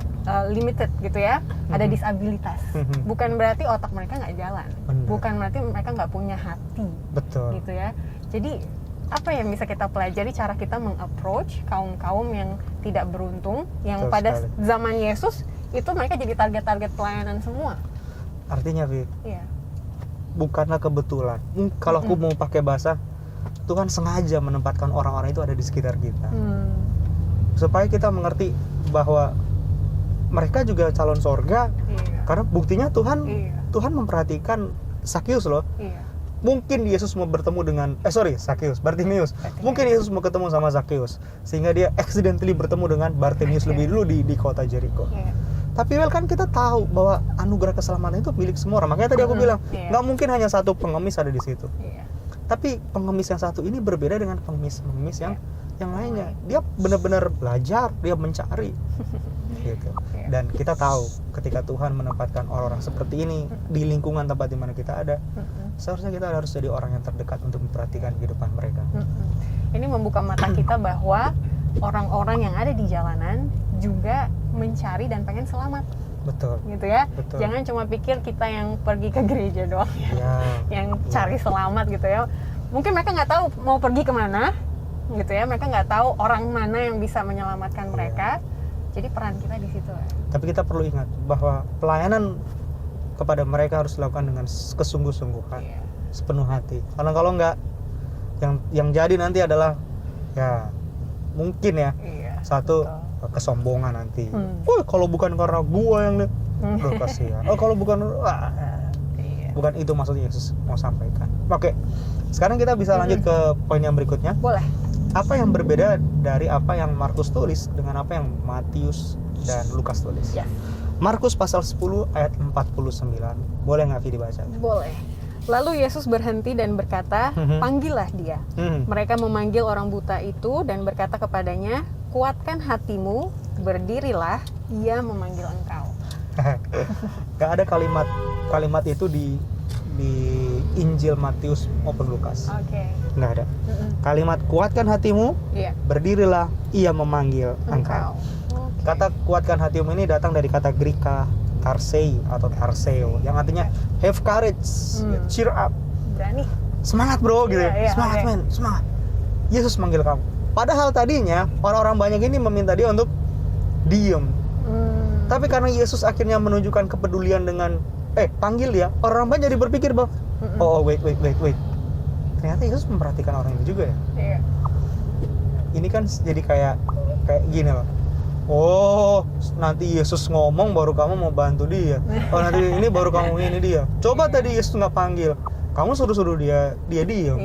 limited gitu ya, ada disabilitas. Bukan berarti otak mereka nggak jalan, bukan berarti mereka nggak punya hati. Betul. Gitu ya. Jadi apa yang bisa kita pelajari, cara kita meng-approach kaum yang tidak beruntung, yang betul pada sekali. Zaman Yesus itu mereka jadi target-target pelayanan semua. Artinya, Fit, bukanlah kebetulan. Kalau aku mau pakai bahasa, Tuhan sengaja menempatkan orang-orang itu ada di sekitar kita, supaya kita mengerti bahwa mereka juga calon sorga. Karena buktinya Tuhan memperhatikan Sakius loh. Mungkin Yesus mau bertemu dengan Bartimeus. Mungkin Yesus mau ketemu sama Sakius, sehingga dia accidentally bertemu dengan Bartimeus lebih dulu di kota Jericho. Tapi kan kita tahu bahwa anugerah keselamatan itu milik semua orang. Makanya tadi aku bilang, nggak mungkin hanya satu pengemis ada di situ. Tapi pengemis yang satu ini berbeda dengan pengemis yang lainnya. Dia benar-benar belajar, dia mencari. Gitu. Dan kita tahu ketika Tuhan menempatkan orang-orang seperti ini di lingkungan tempat di mana kita ada, seharusnya kita harus jadi orang yang terdekat untuk memperhatikan kehidupan mereka. Ini membuka mata kita bahwa orang-orang yang ada di jalanan juga mencari dan pengen selamat. Betul. Gitu ya. Betul. Jangan cuma pikir kita yang pergi ke gereja doang yang cari selamat gitu ya. Mungkin mereka nggak tahu mau pergi kemana gitu ya. Mereka nggak tahu orang mana yang bisa menyelamatkan mereka. Jadi peran kita di situ. Tapi kita perlu ingat bahwa pelayanan kepada mereka harus dilakukan dengan kesungguh-sungguhan, sepenuh hati. Karena kalau nggak, yang jadi nanti adalah mungkin satu kesombongan nanti. Kalau bukan karena gua yang kasihan. Kalau bukan bukan itu maksudnya Yesus mau sampaikan. Oke. Sekarang kita bisa lanjut ke poin yang berikutnya. Boleh. Apa yang berbeda dari apa yang Markus tulis dengan apa yang Matius dan Lukas tulis? Markus pasal 10 ayat 49. Boleh nggak dibaca? Boleh. Lalu Yesus berhenti dan berkata, panggillah dia. Mereka memanggil orang buta itu dan berkata kepadanya, kuatkan hatimu, berdirilah, ia memanggil engkau. Gak ada kalimat itu di Injil Matius maupun Lukas. Nggak ada. Kalimat kuatkan hatimu, berdirilah, ia memanggil engkau. Kata kuatkan hatimu ini datang dari kata Greka tarsei atau tarseo, yang artinya have courage, cheer up, semangat bro gitu ya. Semangat men, semangat. Yesus manggil kamu. Padahal tadinya orang-orang banyak ini meminta dia untuk diem. Tapi karena Yesus akhirnya menunjukkan kepedulian dengan panggil dia, orang banyak jadi berpikir bahwa wait. Ternyata Yesus memperhatikan orang ini juga ya. Iya. Ini kan jadi kayak gini loh. Oh, nanti Yesus ngomong baru kamu mau bantu dia. Oh, nanti ini baru kamu ini dia. Coba tadi Yesus nggak panggil, kamu suruh dia diem.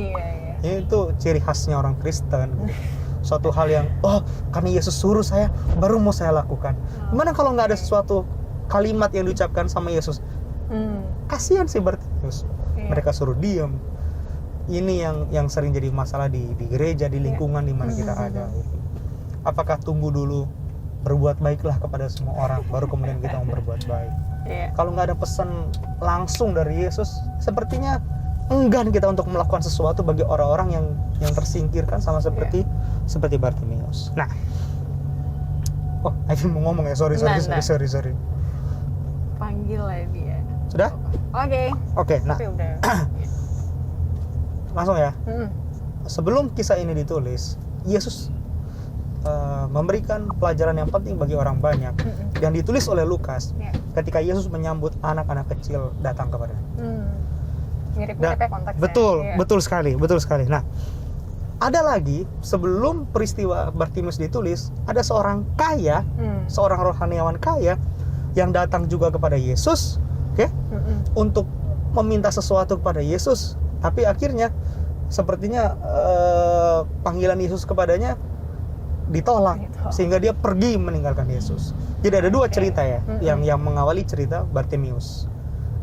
Iya. Itu ciri khasnya orang Kristen. Suatu hal yang karena Yesus suruh saya, baru mau saya lakukan. Gimana kalau nggak ada sesuatu kalimat yang diucapkan sama Yesus? Kasihan sih Bartimeus. Mereka suruh diem. Ini yang sering jadi masalah di gereja, di lingkungan di mana kita ada. Apakah tunggu dulu berbuat baiklah kepada semua orang, baru kemudian kita mau berbuat baik? Kalau nggak ada pesan langsung dari Yesus, sepertinya enggan kita untuk melakukan sesuatu bagi orang-orang yang tersingkirkan sama seperti Bartimeus. Nah, Ivy mau ngomong ya, sorry. Panggil lah dia. Sudah? Oke. Nah, langsung ya. Sebelum kisah ini ditulis, Yesus memberikan pelajaran yang penting bagi orang banyak yang ditulis oleh Lukas ketika Yesus menyambut anak-anak kecil datang kepadanya. Mirip-mirip konteksnya. Betul sekali. Nah, ada lagi sebelum peristiwa Bartimeus ditulis, ada seorang kaya, seorang rohaniawan kaya yang datang juga kepada Yesus, untuk meminta sesuatu kepada Yesus, tapi akhirnya sepertinya panggilan Yesus kepadanya ditolak sehingga dia pergi meninggalkan Yesus. Jadi ada dua cerita ya yang mengawali cerita Bartimeus,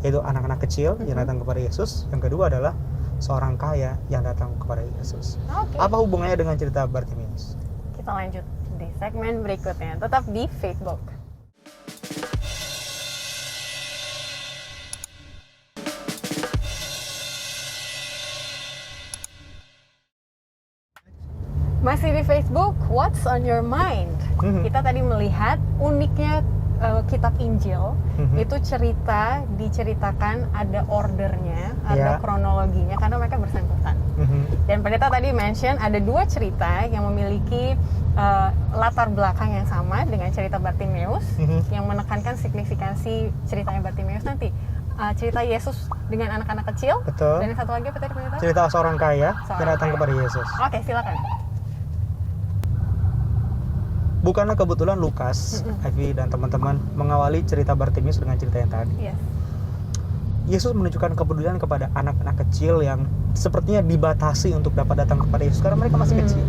yaitu anak-anak kecil yang datang kepada Yesus, yang kedua adalah seorang kaya yang datang kepada Yesus. Apa hubungannya dengan cerita Bartimeus? Kita lanjut di segmen berikutnya, tetap di Facebook. Masih di Facebook, What's on your mind? Kita tadi melihat uniknya kitab Injil, itu diceritakan ada ordernya, ada kronologinya, karena mereka bersangkutan. Dan pendeta tadi mention ada dua cerita yang memiliki latar belakang yang sama dengan cerita Bartimeus, yang menekankan signifikansi ceritanya Bartimeus nanti. Cerita Yesus dengan anak-anak kecil. Betul. Dan yang satu lagi apa tadi pendeta? Cerita seorang kaya yang datang kepada Yesus. Oke, silakan. Bukanlah kebetulan Lukas, Ivy dan teman-teman mengawali cerita Bartimeus dengan cerita yang tadi. Yesus menunjukkan kepedulian kepada anak-anak kecil yang sepertinya dibatasi untuk dapat datang kepada Yesus karena mereka masih kecil.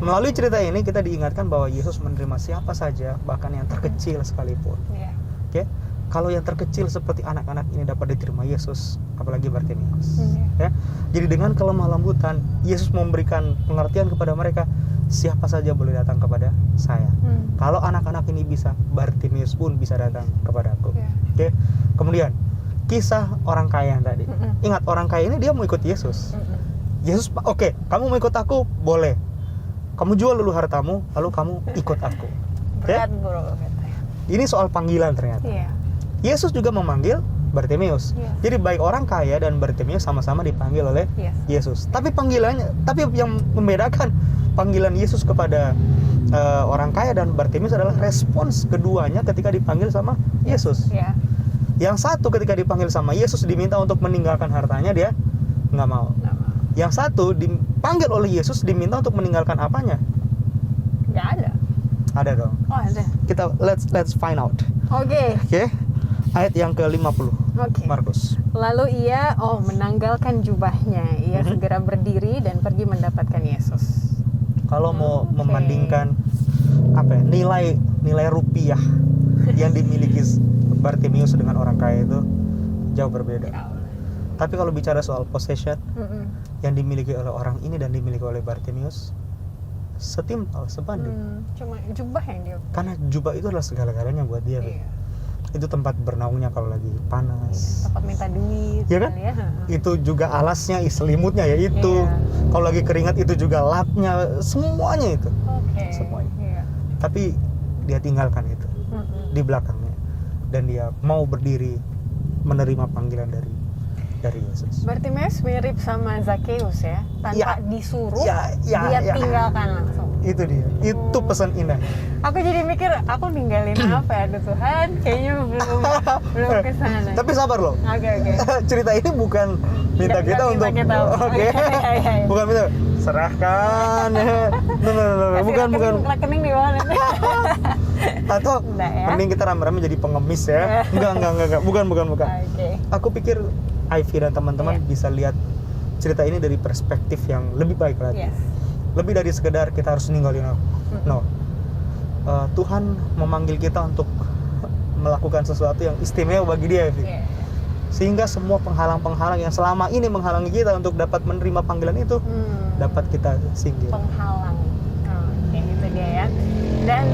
Melalui cerita ini kita diingatkan bahwa Yesus menerima siapa saja, bahkan yang terkecil sekalipun. Kalau yang terkecil seperti anak-anak ini dapat diterima Yesus, apalagi Bartimeus. Jadi dengan kelemah lembutan, Yesus memberikan pengertian kepada mereka, siapa saja boleh datang kepada saya. Kalau anak-anak ini bisa, Bartimeus pun bisa datang kepada aku. Kemudian kisah orang kaya yang tadi. Ingat, orang kaya ini dia mau ikut Yesus. Yesus, kamu mau ikut aku, boleh. Kamu jual dulu hartamu, lalu kamu ikut aku. Berat bro. Ini soal panggilan ternyata. Yesus juga memanggil Bartimeus. Jadi baik orang kaya dan Bartimeus sama-sama dipanggil oleh Yesus. Tapi yang membedakan panggilan Yesus kepada orang kaya dan Bartimeus adalah respons keduanya ketika dipanggil sama Yesus. Yang satu ketika dipanggil sama Yesus diminta untuk meninggalkan hartanya, dia nggak mau. Yang satu dipanggil oleh Yesus diminta untuk meninggalkan apanya? Nggak ada. Ada dong. Oh ada. Kita let's find out. Oke. Ayat yang ke-50. Markus. Lalu ia menanggalkan jubahnya, ia segera berdiri dan pergi mendapatkan Yesus. Kalau mau membandingkan nilai rupiah yang dimiliki Bartimeus dengan orang kaya itu jauh berbeda. Tapi kalau bicara soal possession yang dimiliki oleh orang ini dan dimiliki oleh Bartimeus, setimpal, sebanding. Cuma jubah yang dia. Karena jubah itu adalah segala-galanya buat dia. Itu tempat bernaungnya kalau lagi panas. Tempat minta duit. Ya kan? Itu juga alasnya, selimutnya ya itu. Kalau lagi keringat itu juga lapnya, semuanya itu. Semuanya. Tapi dia tinggalkan itu di belakangnya, dan dia mau berdiri menerima panggilan dari dari Yesus. Bartimeus mirip sama Zakheus ya, tanpa Ya. disuruh Ya. tinggalkan langsung. Itu dia, itu pesan indah. Aku jadi mikir, aku ninggalin apa ya, aduh Tuhan, kayaknya belum ke sana. Tapi sabar loh. Oke. Cerita ini bukan minta Nggak kita minta untuk kita. oke. Iya. Bukan minta serahkan. No, bukan. Rekening di mana? Atau Enggak ya. mending kita rame-rame jadi pengemis ya. Enggak. Bukan. Oke. Aku pikir Ivy dan teman-teman bisa lihat cerita ini dari perspektif yang lebih baik lagi. Yes. Lebih dari sekedar kita harus ninggalin aku. No. Tuhan memanggil kita untuk melakukan sesuatu yang istimewa bagi dia, Ivy. Yeah. Sehingga semua penghalang-penghalang yang selama ini menghalangi kita untuk dapat menerima panggilan itu dapat kita singkir. Penghalang. Kayak gitu dia ya. Dan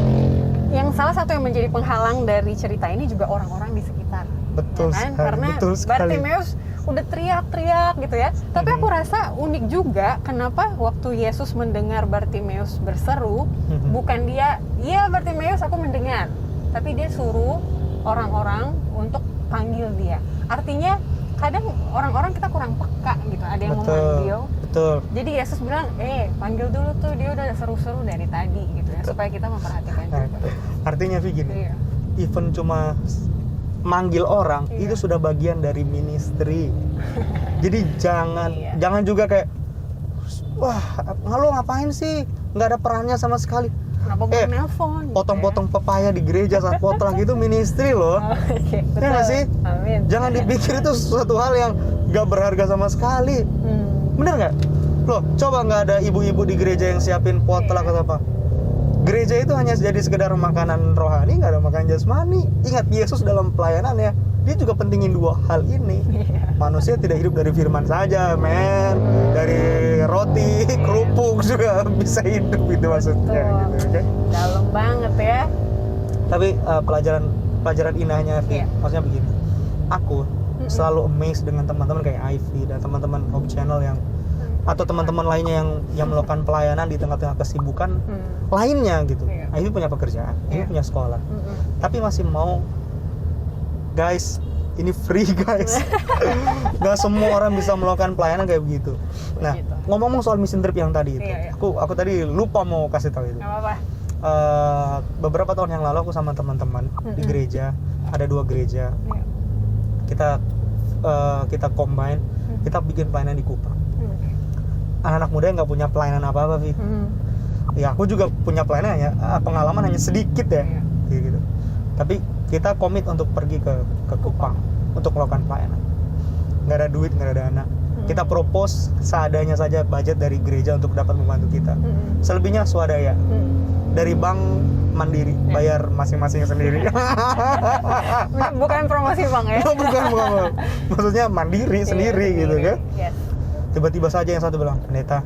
yang salah satu yang menjadi penghalang dari cerita ini juga orang-orang di sekitar. Betul ya kan? sekali. Karena Betul sekali. Bartimeus udah teriak-teriak gitu ya. Tapi aku rasa unik juga kenapa waktu Yesus mendengar Bartimeus berseru, bukan dia, iya Bartimeus aku mendengar, tapi dia suruh orang-orang untuk panggil dia. Artinya kadang orang-orang kita kurang peka gitu, ada yang memanggil. Betul. Jadi Yesus bilang, panggil dulu tuh, dia udah seru-seru dari tadi gitu ya, supaya kita memperhatikan juga. Artinya begini, Iya. even cuma manggil orang itu sudah bagian dari ministry. Jadi jangan juga kayak, wah lo ngapain sih, nggak ada perannya sama sekali. Kenapa gue nelpon? Potong-potong pepaya di gereja saat potluck itu ministry loh. Oke, Ya nggak sih? Amin. Jangan dipikir itu suatu hal yang nggak berharga sama sekali. Bener nggak? Loh, coba nggak ada ibu-ibu di gereja yang siapin potluck atau apa? Gereja itu hanya jadi sekedar makanan rohani, nggak ada makanan jasmani. Ingat, Yesus dalam pelayanannya, dia juga pentingin dua hal ini. Manusia tidak hidup dari firman saja, men. Dari roti, kerupuk juga bisa hidup, itu maksudnya. Gitu, okay? Dalam banget ya. Tapi pelajaran indahnya, maksudnya begini. Aku selalu amazed dengan teman-teman kayak Ivy dan teman-teman Hope Channel yang atau teman-teman lainnya yang melakukan pelayanan di tengah-tengah kesibukan lainnya gitu. Ivy punya pekerjaan, Ivy punya sekolah, tapi masih mau, guys, ini free guys. Gak semua orang bisa melakukan pelayanan kayak begitu. Nah, ngomong soal mission trip yang tadi itu, aku tadi lupa mau kasih tahu itu. Gak apa-apa. Beberapa tahun yang lalu aku sama teman-teman di gereja, ada 2 gereja, kita combine, kita bikin pelayanan di Kupang. Anak-anak muda yang nggak punya pelayanan apa-apa, Vi. Ya aku juga punya pelayanan pengalaman hanya sedikit ya, gitu. Tapi kita komit untuk pergi ke Kupang untuk melakukan pelayanan. Nggak ada duit, nggak ada dana. Kita propose seadanya saja budget dari gereja untuk dapat membantu kita. Selebihnya swadaya. Dari bank mandiri, bayar masing-masing sendiri. Bukan promosi bang ya? bukan. Maksudnya mandiri sendiri gitu kan? Yes. Tiba-tiba saja yang satu bilang, pendeta,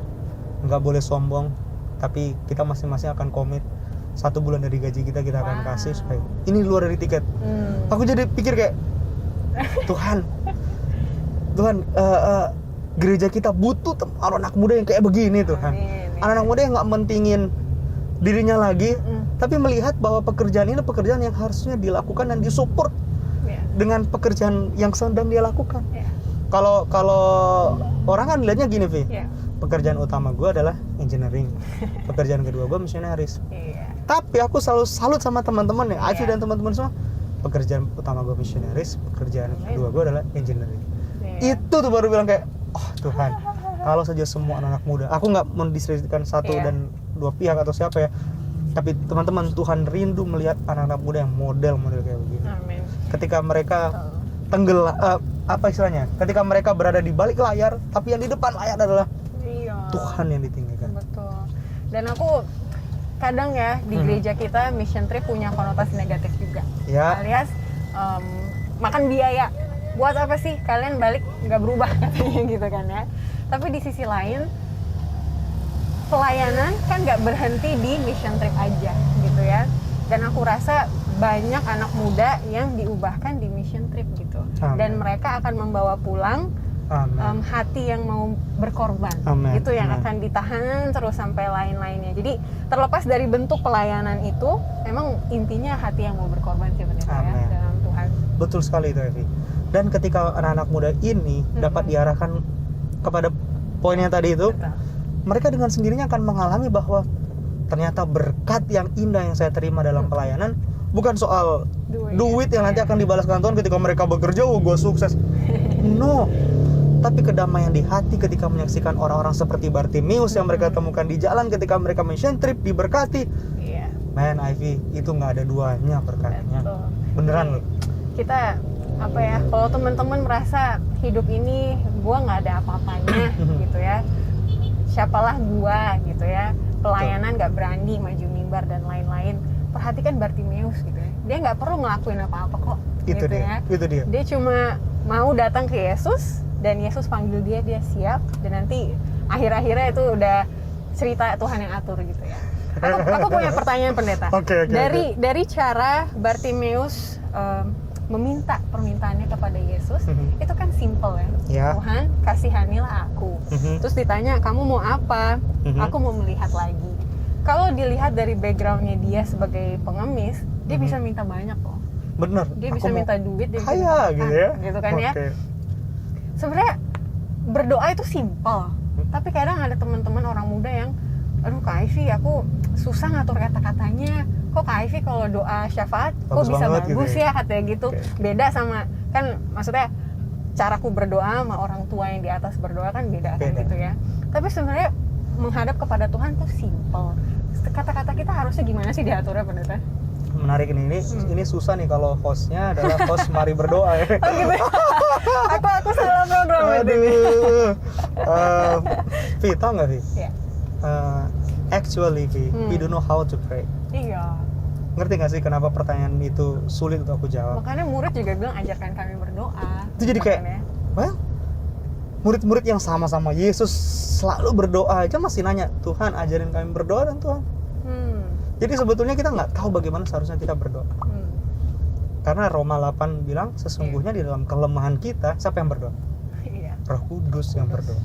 nggak boleh sombong, tapi kita masing-masing akan komit 1 bulan dari gaji kita akan kasih supaya ini luar dari tiket. Aku jadi pikir kayak, Tuhan, gereja kita butuh anak muda yang kayak begini Tuhan. Anak muda yang nggak mentingin dirinya lagi, tapi melihat bahwa pekerjaan ini pekerjaan yang harusnya dilakukan dan disupport dengan pekerjaan yang sedang dia lakukan. Kalau orang kan lihatnya gini, Vi. Pekerjaan utama gue adalah engineering. Pekerjaan kedua gue misionaris. Tapi aku selalu salut sama teman-teman ya, Ivy dan teman-teman semua. Pekerjaan utama gue misionaris, pekerjaan kedua gue adalah engineering. Itu tuh baru bilang kayak, oh Tuhan, kalau saja semua anak-anak muda. Aku nggak mendiskreditkan satu dan 2 pihak atau siapa ya. Tapi teman-teman, Tuhan rindu melihat anak-anak muda yang model-model kayak begini. Amin. Ketika mereka apa istilahnya? Ketika mereka berada di balik layar, tapi yang di depan layar adalah Tuhan yang ditinggikan. Betul. Dan aku kadang ya di gereja kita mission trip punya konotasi negatif juga. Alias makan biaya. Buat apa sih kalian balik nggak berubah katanya gitu kan ya. Tapi di sisi lain pelayanan kan nggak berhenti di mission trip aja gitu ya. Dan aku rasa banyak anak muda yang diubahkan di mission trip gitu. Dan mereka akan membawa pulang hati yang mau berkorban. Amen. Itu yang Amen. akan ditahan terus sampai lain-lainnya. Jadi terlepas dari bentuk pelayanan itu, memang intinya hati yang mau berkorban sih benar ya dalam Tuhan. Betul sekali itu Evi. Dan ketika anak-anak muda ini dapat diarahkan kepada poinnya tadi itu, Betul. mereka dengan sendirinya akan mengalami bahwa ternyata berkat yang indah yang saya terima dalam pelayanan bukan soal duit yang nanti akan dibalaskan Tuhan ketika mereka bekerja, gue sukses. No, tapi kedamaian di hati ketika menyaksikan orang-orang seperti Bartimeus yang mereka temukan di jalan ketika mereka mission trip diberkati. Iya. Man, Ivy, itu nggak ada duanya berkatnya. Betul. Beneran loh. Kita apa ya, kalau teman-teman merasa hidup ini gua nggak ada apa-apanya gitu ya, siapalah gua gitu ya, pelayanan nggak berani maju mimbar dan lain-lain, perhatikan Bartimeus gitu ya, dia nggak perlu ngelakuin apa-apa kok Itu gitu dia, ya. itu dia. Dia cuma mau datang ke Yesus dan Yesus panggil dia siap, dan nanti akhir-akhirnya itu udah cerita Tuhan yang atur gitu ya. Aku punya pertanyaan pendeta. Oke. Dari cara Bartimeus meminta permintaannya kepada Yesus, itu kan simple ya. Ya. Tuhan, kasihanilah aku. Terus ditanya, kamu mau apa? Aku mau melihat lagi. Kalau dilihat dari backgroundnya dia sebagai pengemis, dia bisa minta banyak loh. Bener. Dia bisa minta duit, dia bisa kaya minta gitu ya. gitu kan ya. Sebenarnya berdoa itu simple, tapi kadang ada teman-teman orang muda yang, aduh Kak Ivy, aku susah ngatur kata-katanya. Kok Kak Ivy kalau doa syafaat kok bisa bagus gitu ya katanya gitu. Beda sama, kan maksudnya caraku berdoa sama orang tua yang di atas berdoa kan beda. Kan gitu ya. Tapi sebenarnya menghadap kepada Tuhan tuh simple. Kata-kata kita harusnya gimana sih diaturnya pendeta? Menarik ini susah nih kalau hostnya adalah host Mari Berdoa ya. Oh gitu. aku salah program ini. Vi, tau nggak Vi? Iya. Actually Vi, we don't know how to pray. Iya. Ngerti nggak sih kenapa pertanyaan itu sulit untuk aku jawab? Makanya murid juga bilang ajarkan kami berdoa. Itu jadi kayak, well, murid-murid yang sama-sama Yesus selalu berdoa aja masih nanya, Tuhan ajarin kami berdoa dan Tuhan. Jadi sebetulnya kita nggak tahu bagaimana seharusnya kita berdoa. Karena Roma 8 bilang sesungguhnya di dalam kelemahan kita siapa yang berdoa? Roh Kudus yang berdoa.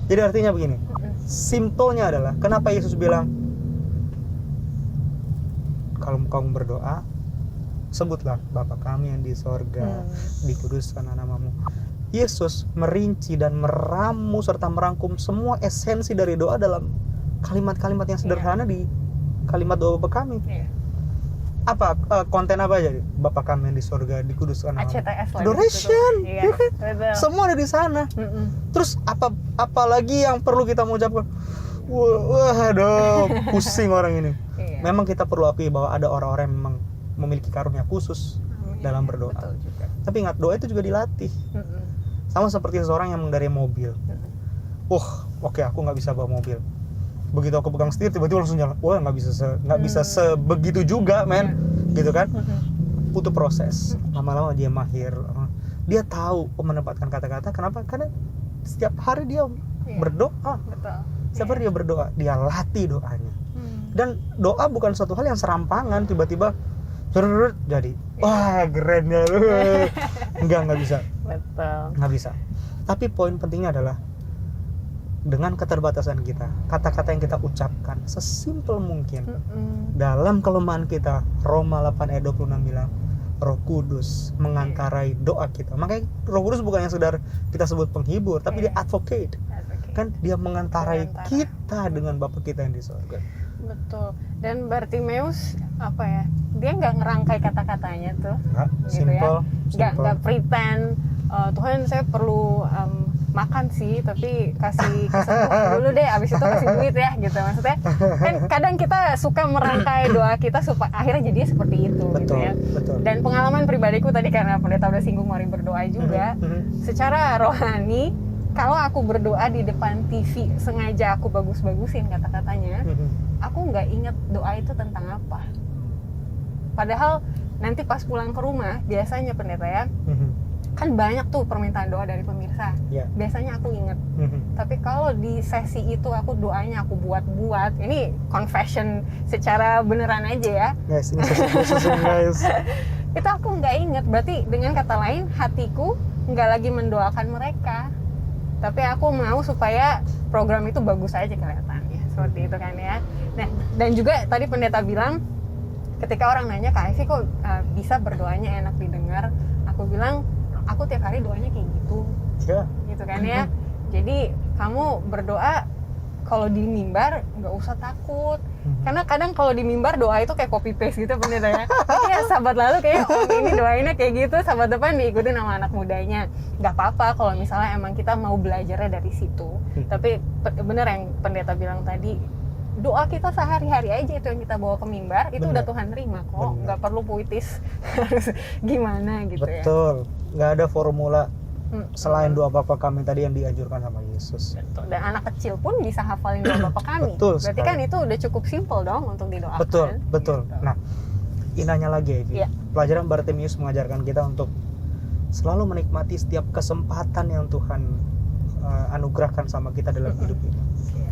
Jadi artinya begini, simpelnya adalah kenapa Yesus bilang kalau kamu berdoa sebutlah Bapa kami yang di sorga, dikuduskan namamu. Yesus merinci dan meramu serta merangkum semua esensi dari doa dalam kalimat-kalimat yang sederhana di kalimat doa Bapa kami. Apa konten apa aja? Bapa kami yang di sorga, dikuduskan namamu. ACTS lagi. Adoration. Betul. Semua ada di sana. Terus apa lagi yang perlu kita mengucapkan? Waduh, pusing orang ini. Memang kita perlu akui bahwa ada orang-orang yang memang memiliki karunia khusus dalam berdoa. Betul juga. Tapi ingat, doa itu juga dilatih. Sama seperti seseorang yang mengendarai mobil. Oke, aku nggak bisa bawa mobil. Begitu aku pegang setir, tiba-tiba langsung jalan. Wah, nggak bisa sebegitu juga, men. Gitu kan? Butuh proses. Lama-lama dia mahir. Dia tahu menempatkan kata-kata. Kenapa? Karena setiap hari dia berdoa. Betul. Setiap hari dia berdoa. Dia latih doanya. Dan doa bukan suatu hal yang serampangan. Tiba-tiba jadi. Wah, keren ya lu. Nggak bisa. Betul. Nggak bisa. Tapi poin pentingnya adalah dengan keterbatasan kita, kata-kata yang kita ucapkan sesimpel mungkin. Dalam kelemahan kita, Roma 8 ayat 26 bilang, Roh Kudus mengantarai doa kita. Makanya Roh Kudus bukan yang sekedar kita sebut penghibur, tapi dia advocate. Kan dia mengantarai kita dengan Bapa kita yang di surga. Betul. Dan Bartimeus apa ya? Dia nggak ngerangkai kata-katanya tuh. Simple. Nggak pretend. Tuhan, saya perlu makan sih, tapi kasih kesembuhan dulu deh, abis itu kasih duit ya gitu. Maksudnya kan kadang kita suka merangkai doa kita supaya akhirnya jadinya seperti itu. Betul, gitu ya. Betul. Dan pengalaman pribadiku tadi, karena pendeta udah singgung mari berdoa juga, secara rohani kalau aku berdoa di depan TV sengaja aku bagus-bagusin kata-katanya, aku nggak inget doa itu tentang apa. Padahal nanti pas pulang ke rumah biasanya pendeta ya, kan banyak tuh permintaan doa dari pemirsa. Biasanya aku inget. Tapi kalau di sesi itu aku doanya aku buat-buat. Ini confession secara beneran aja ya. Guys, ini sesuatu guys. Itu aku nggak inget. Berarti dengan kata lain hatiku nggak lagi mendoakan mereka. Tapi aku mau supaya program itu bagus aja kelihatannya, seperti itu kan ya. Nah, dan juga tadi pendeta bilang, ketika orang nanya, Kak Evi kok bisa berdoanya enak didengar, aku bilang, aku tiap hari doanya kayak gitu, gitu kan ya. Jadi kamu berdoa kalau di mimbar nggak usah takut, karena kadang kalau di mimbar doa itu kayak copy paste gitu pendeta ya. Tapi ya sahabat lalu kayak ini doainnya kayak gitu, sahabat depan diikutin sama anak mudanya. Nggak apa-apa kalau misalnya emang kita mau belajarnya dari situ. Tapi bener yang pendeta bilang tadi, doa kita sehari-hari aja itu yang kita bawa ke mimbar, itu udah Tuhan terima kok. Nggak perlu puitis harus gimana gitu. Betul, nggak ada formula selain doa Bapa kami tadi yang dianjurkan sama Yesus. Betul. Dan anak kecil pun bisa hafalin doa Bapa kami. Betul berarti sekali. kan itu udah cukup simple dong untuk didoakan. Betul. Gitu. Nah, indahnya lagi Iya. pelajaran Bartimeus mengajarkan kita untuk selalu menikmati setiap kesempatan yang Tuhan anugerahkan sama kita dalam hidup ini. Iya.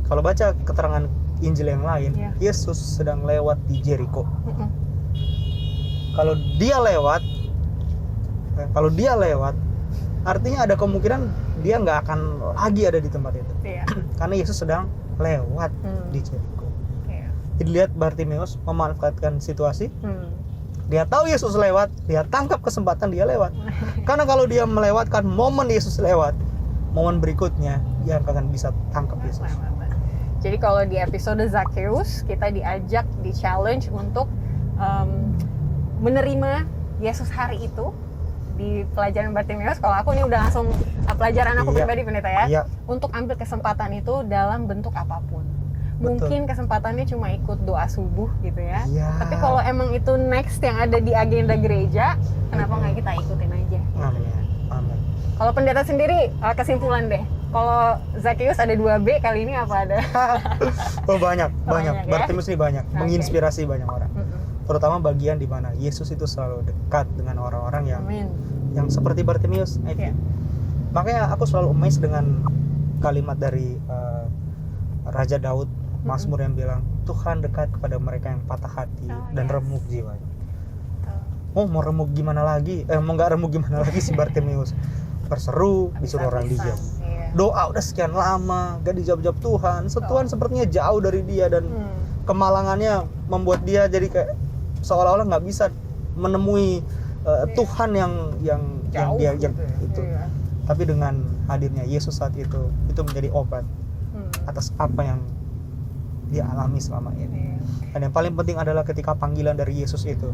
Kalau baca keterangan Injil yang lain, Iya. Yesus sedang lewat di Jericho. Kalau dia lewat, artinya ada kemungkinan dia nggak akan lagi ada di tempat itu. Iya. Karena Yesus sedang lewat di Jericho. Iya. Jadi lihat Bartimeus memanfaatkan situasi. Dia tahu Yesus lewat, dia tangkap kesempatan dia lewat. Karena kalau dia melewatkan momen Yesus lewat, momen berikutnya dia akan bisa tangkap Yesus. Jadi kalau di episode Zakheus kita diajak, di challenge untuk menerima Yesus hari itu. Di pelajaran Bartimeus, kalau aku ini udah langsung pelajaran aku pribadi pendeta ya, untuk ambil kesempatan itu dalam bentuk apapun. Mungkin kesempatannya cuma ikut doa subuh gitu ya. Tapi kalau emang itu next yang ada di agenda gereja, kenapa nggak kita ikutin aja? Amin. Kalau pendeta sendiri, kesimpulan deh. Kalau Zakheus ada 2B, kali ini apa ada? banyak. Ya? Bartimeus ini banyak, menginspirasi banyak orang. Terutama bagian di mana Yesus itu selalu dekat dengan orang-orang yang seperti Bartimeus. Makanya aku selalu amazed dengan kalimat dari Raja Daud, Mazmur yang bilang, Tuhan dekat kepada mereka yang patah hati dan remuk jiwanya. Mau remuk gimana lagi? Mau nggak remuk gimana lagi si Bartimeus? Berseru, disuruh orang dijam. Doa udah sekian lama, gak dijawab-jawab Tuhan. Tuhan sepertinya jauh dari dia dan kemalangannya membuat dia jadi kayak seolah-olah nggak bisa menemui Tuhan yang dia itu. Tapi dengan hadirnya Yesus saat itu menjadi obat atas apa yang dia alami selama ini. Dan yang paling penting adalah ketika panggilan dari Yesus itu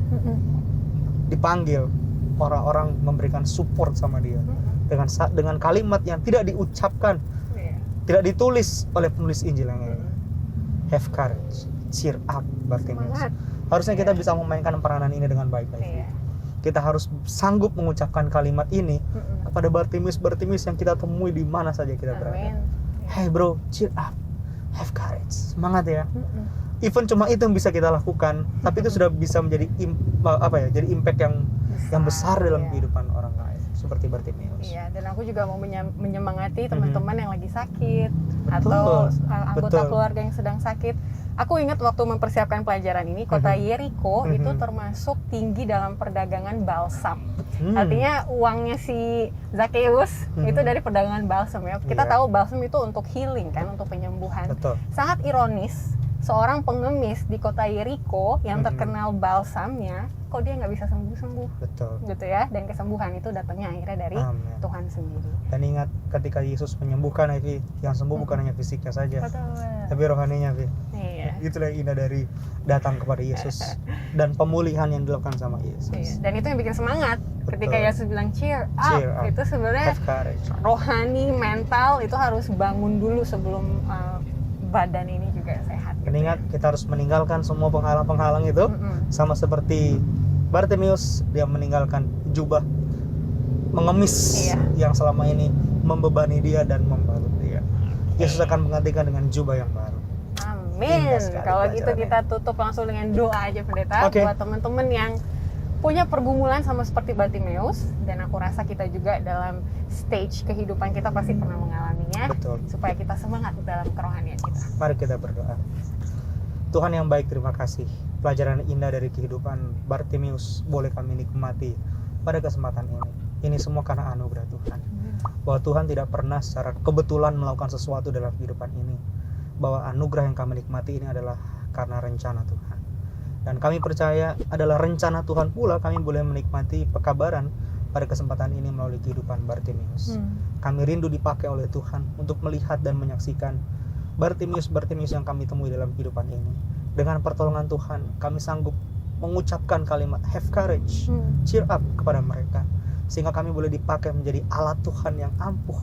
dipanggil, orang-orang memberikan support sama dia dengan kalimat yang tidak diucapkan, tidak ditulis oleh penulis Injil yang ini. Have courage, cheer up, Bartimeus. Harusnya kita bisa memainkan peranan ini dengan baik-baik. Kita harus sanggup mengucapkan kalimat ini kepada Bartimeus yang kita temui di mana saja kita berada. Hey bro, cheer up, have courage, semangat ya. Even cuma itu yang bisa kita lakukan, tapi itu sudah bisa menjadi jadi impact yang besar dalam kehidupan orang lain, seperti Bartimeus. Iya, dan aku juga mau menyemangati teman-teman yang lagi sakit atau anggota keluarga yang sedang sakit. Aku ingat waktu mempersiapkan pelajaran ini, kota Jericho itu termasuk tinggi dalam perdagangan balsam. Artinya uangnya si Zakheus itu dari perdagangan balsam ya. Kita tahu balsam itu untuk healing kan, untuk penyembuhan. Sangat ironis, seorang pengemis di kota Jericho yang terkenal balsamnya, kok dia nggak bisa sembuh-sembuh. Gitu ya. Dan kesembuhan itu datangnya akhirnya dari Tuhan sendiri. Dan ingat, ketika Yesus menyembuhkan, yang sembuh bukan hanya fisiknya saja, tapi rohaninya, Itulah yang indah dari datang kepada Yesus dan pemulihan yang dilakukan sama Yesus. Dan itu yang bikin semangat. Ketika Yesus bilang cheer up, itu sebenarnya rohani, mental itu harus bangun dulu sebelum badan ini juga sehat. Dan ingat, kita harus meninggalkan semua penghalang-penghalang itu, sama seperti Bartimeus, dia meninggalkan jubah mengemis yang selama ini membebani dia dan membalut dia. Yesus akan menggantikan dengan jubah yang baru. Amin. Kalau gitu kita tutup langsung dengan doa aja pendeta buat teman-teman yang punya pergumulan sama seperti Bartimeus, dan aku rasa kita juga dalam stage kehidupan kita pasti pernah mengalaminya. Supaya kita semangat dalam kerohanian kita. Mari kita berdoa. Tuhan yang baik, terima kasih. Pelajaran indah dari kehidupan Bartimeus boleh kami nikmati pada kesempatan ini. Ini semua karena anugerah Tuhan. bahwa Tuhan tidak pernah secara kebetulan melakukan sesuatu dalam kehidupan ini, bahwa anugerah yang kami nikmati ini adalah karena rencana Tuhan. Dan kami percaya adalah rencana Tuhan pula kami boleh menikmati pekabaran pada kesempatan ini melalui kehidupan Bartimius. Kami rindu dipakai oleh Tuhan untuk melihat dan menyaksikan Bartimius yang kami temui dalam kehidupan ini. Dengan pertolongan Tuhan, kami sanggup mengucapkan kalimat have courage, cheer up kepada mereka, sehingga kami boleh dipakai menjadi alat Tuhan yang ampuh,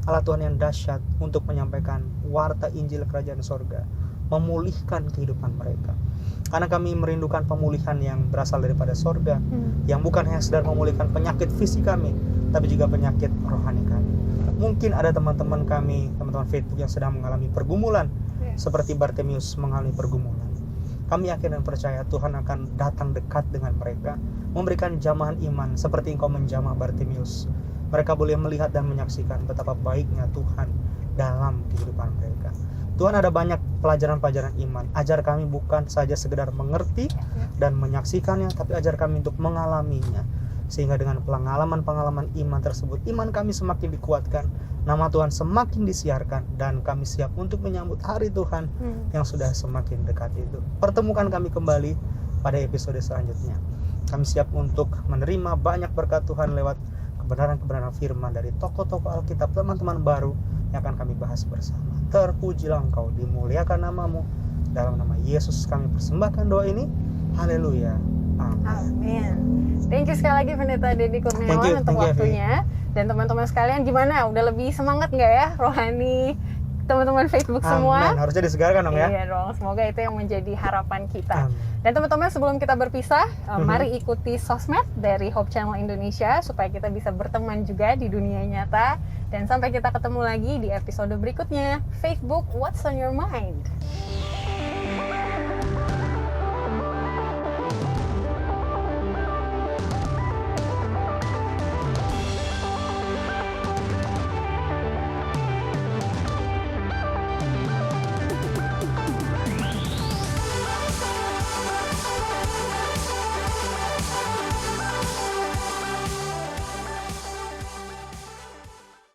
alat Tuhan yang dahsyat untuk menyampaikan warta Injil Kerajaan Sorga, memulihkan kehidupan mereka. Karena kami merindukan pemulihan yang berasal daripada sorga, yang bukan hanya sekedar memulihkan penyakit fisik kami, tapi juga penyakit rohani kami. Mungkin ada teman-teman kami, teman-teman Facebook yang sedang mengalami pergumulan, seperti Bartimius mengalami pergumulan. Kami yakin dan percaya Tuhan akan datang dekat dengan mereka, memberikan jamahan iman seperti Engkau menjamah Bartimius. Mereka boleh melihat dan menyaksikan betapa baiknya Tuhan dalam kehidupan mereka. Tuhan, ada banyak pelajaran-pelajaran iman. Ajar kami bukan saja sekedar mengerti dan menyaksikannya, tapi ajar kami untuk mengalaminya. Sehingga dengan pengalaman-pengalaman iman tersebut, iman kami semakin dikuatkan, nama Tuhan semakin disiarkan, dan kami siap untuk menyambut hari Tuhan yang sudah semakin dekat itu. Pertemukan kami kembali pada episode selanjutnya. Kami siap untuk menerima banyak berkat Tuhan lewat kebenaran-kebenaran firman dari tokoh-tokoh Alkitab, teman-teman baru yang akan kami bahas bersama. Terpujilah Engkau, dimuliakan namamu. Dalam nama Yesus kami persembahkan doa ini. Haleluya. Amin. Thank you sekali lagi Pendeta Deddy Kurniawan untuk waktunya. Dan teman-teman sekalian, gimana? Udah lebih semangat nggak ya rohani teman-teman Facebook semua? Amin. Harusnya disegarkan dong ya. Iya dong. Semoga itu yang menjadi harapan kita. Dan teman-teman, sebelum kita berpisah, mari ikuti sosmed dari Hope Channel Indonesia supaya kita bisa berteman juga di dunia nyata. Dan sampai kita ketemu lagi di episode berikutnya. Facebook, What's on Your Mind?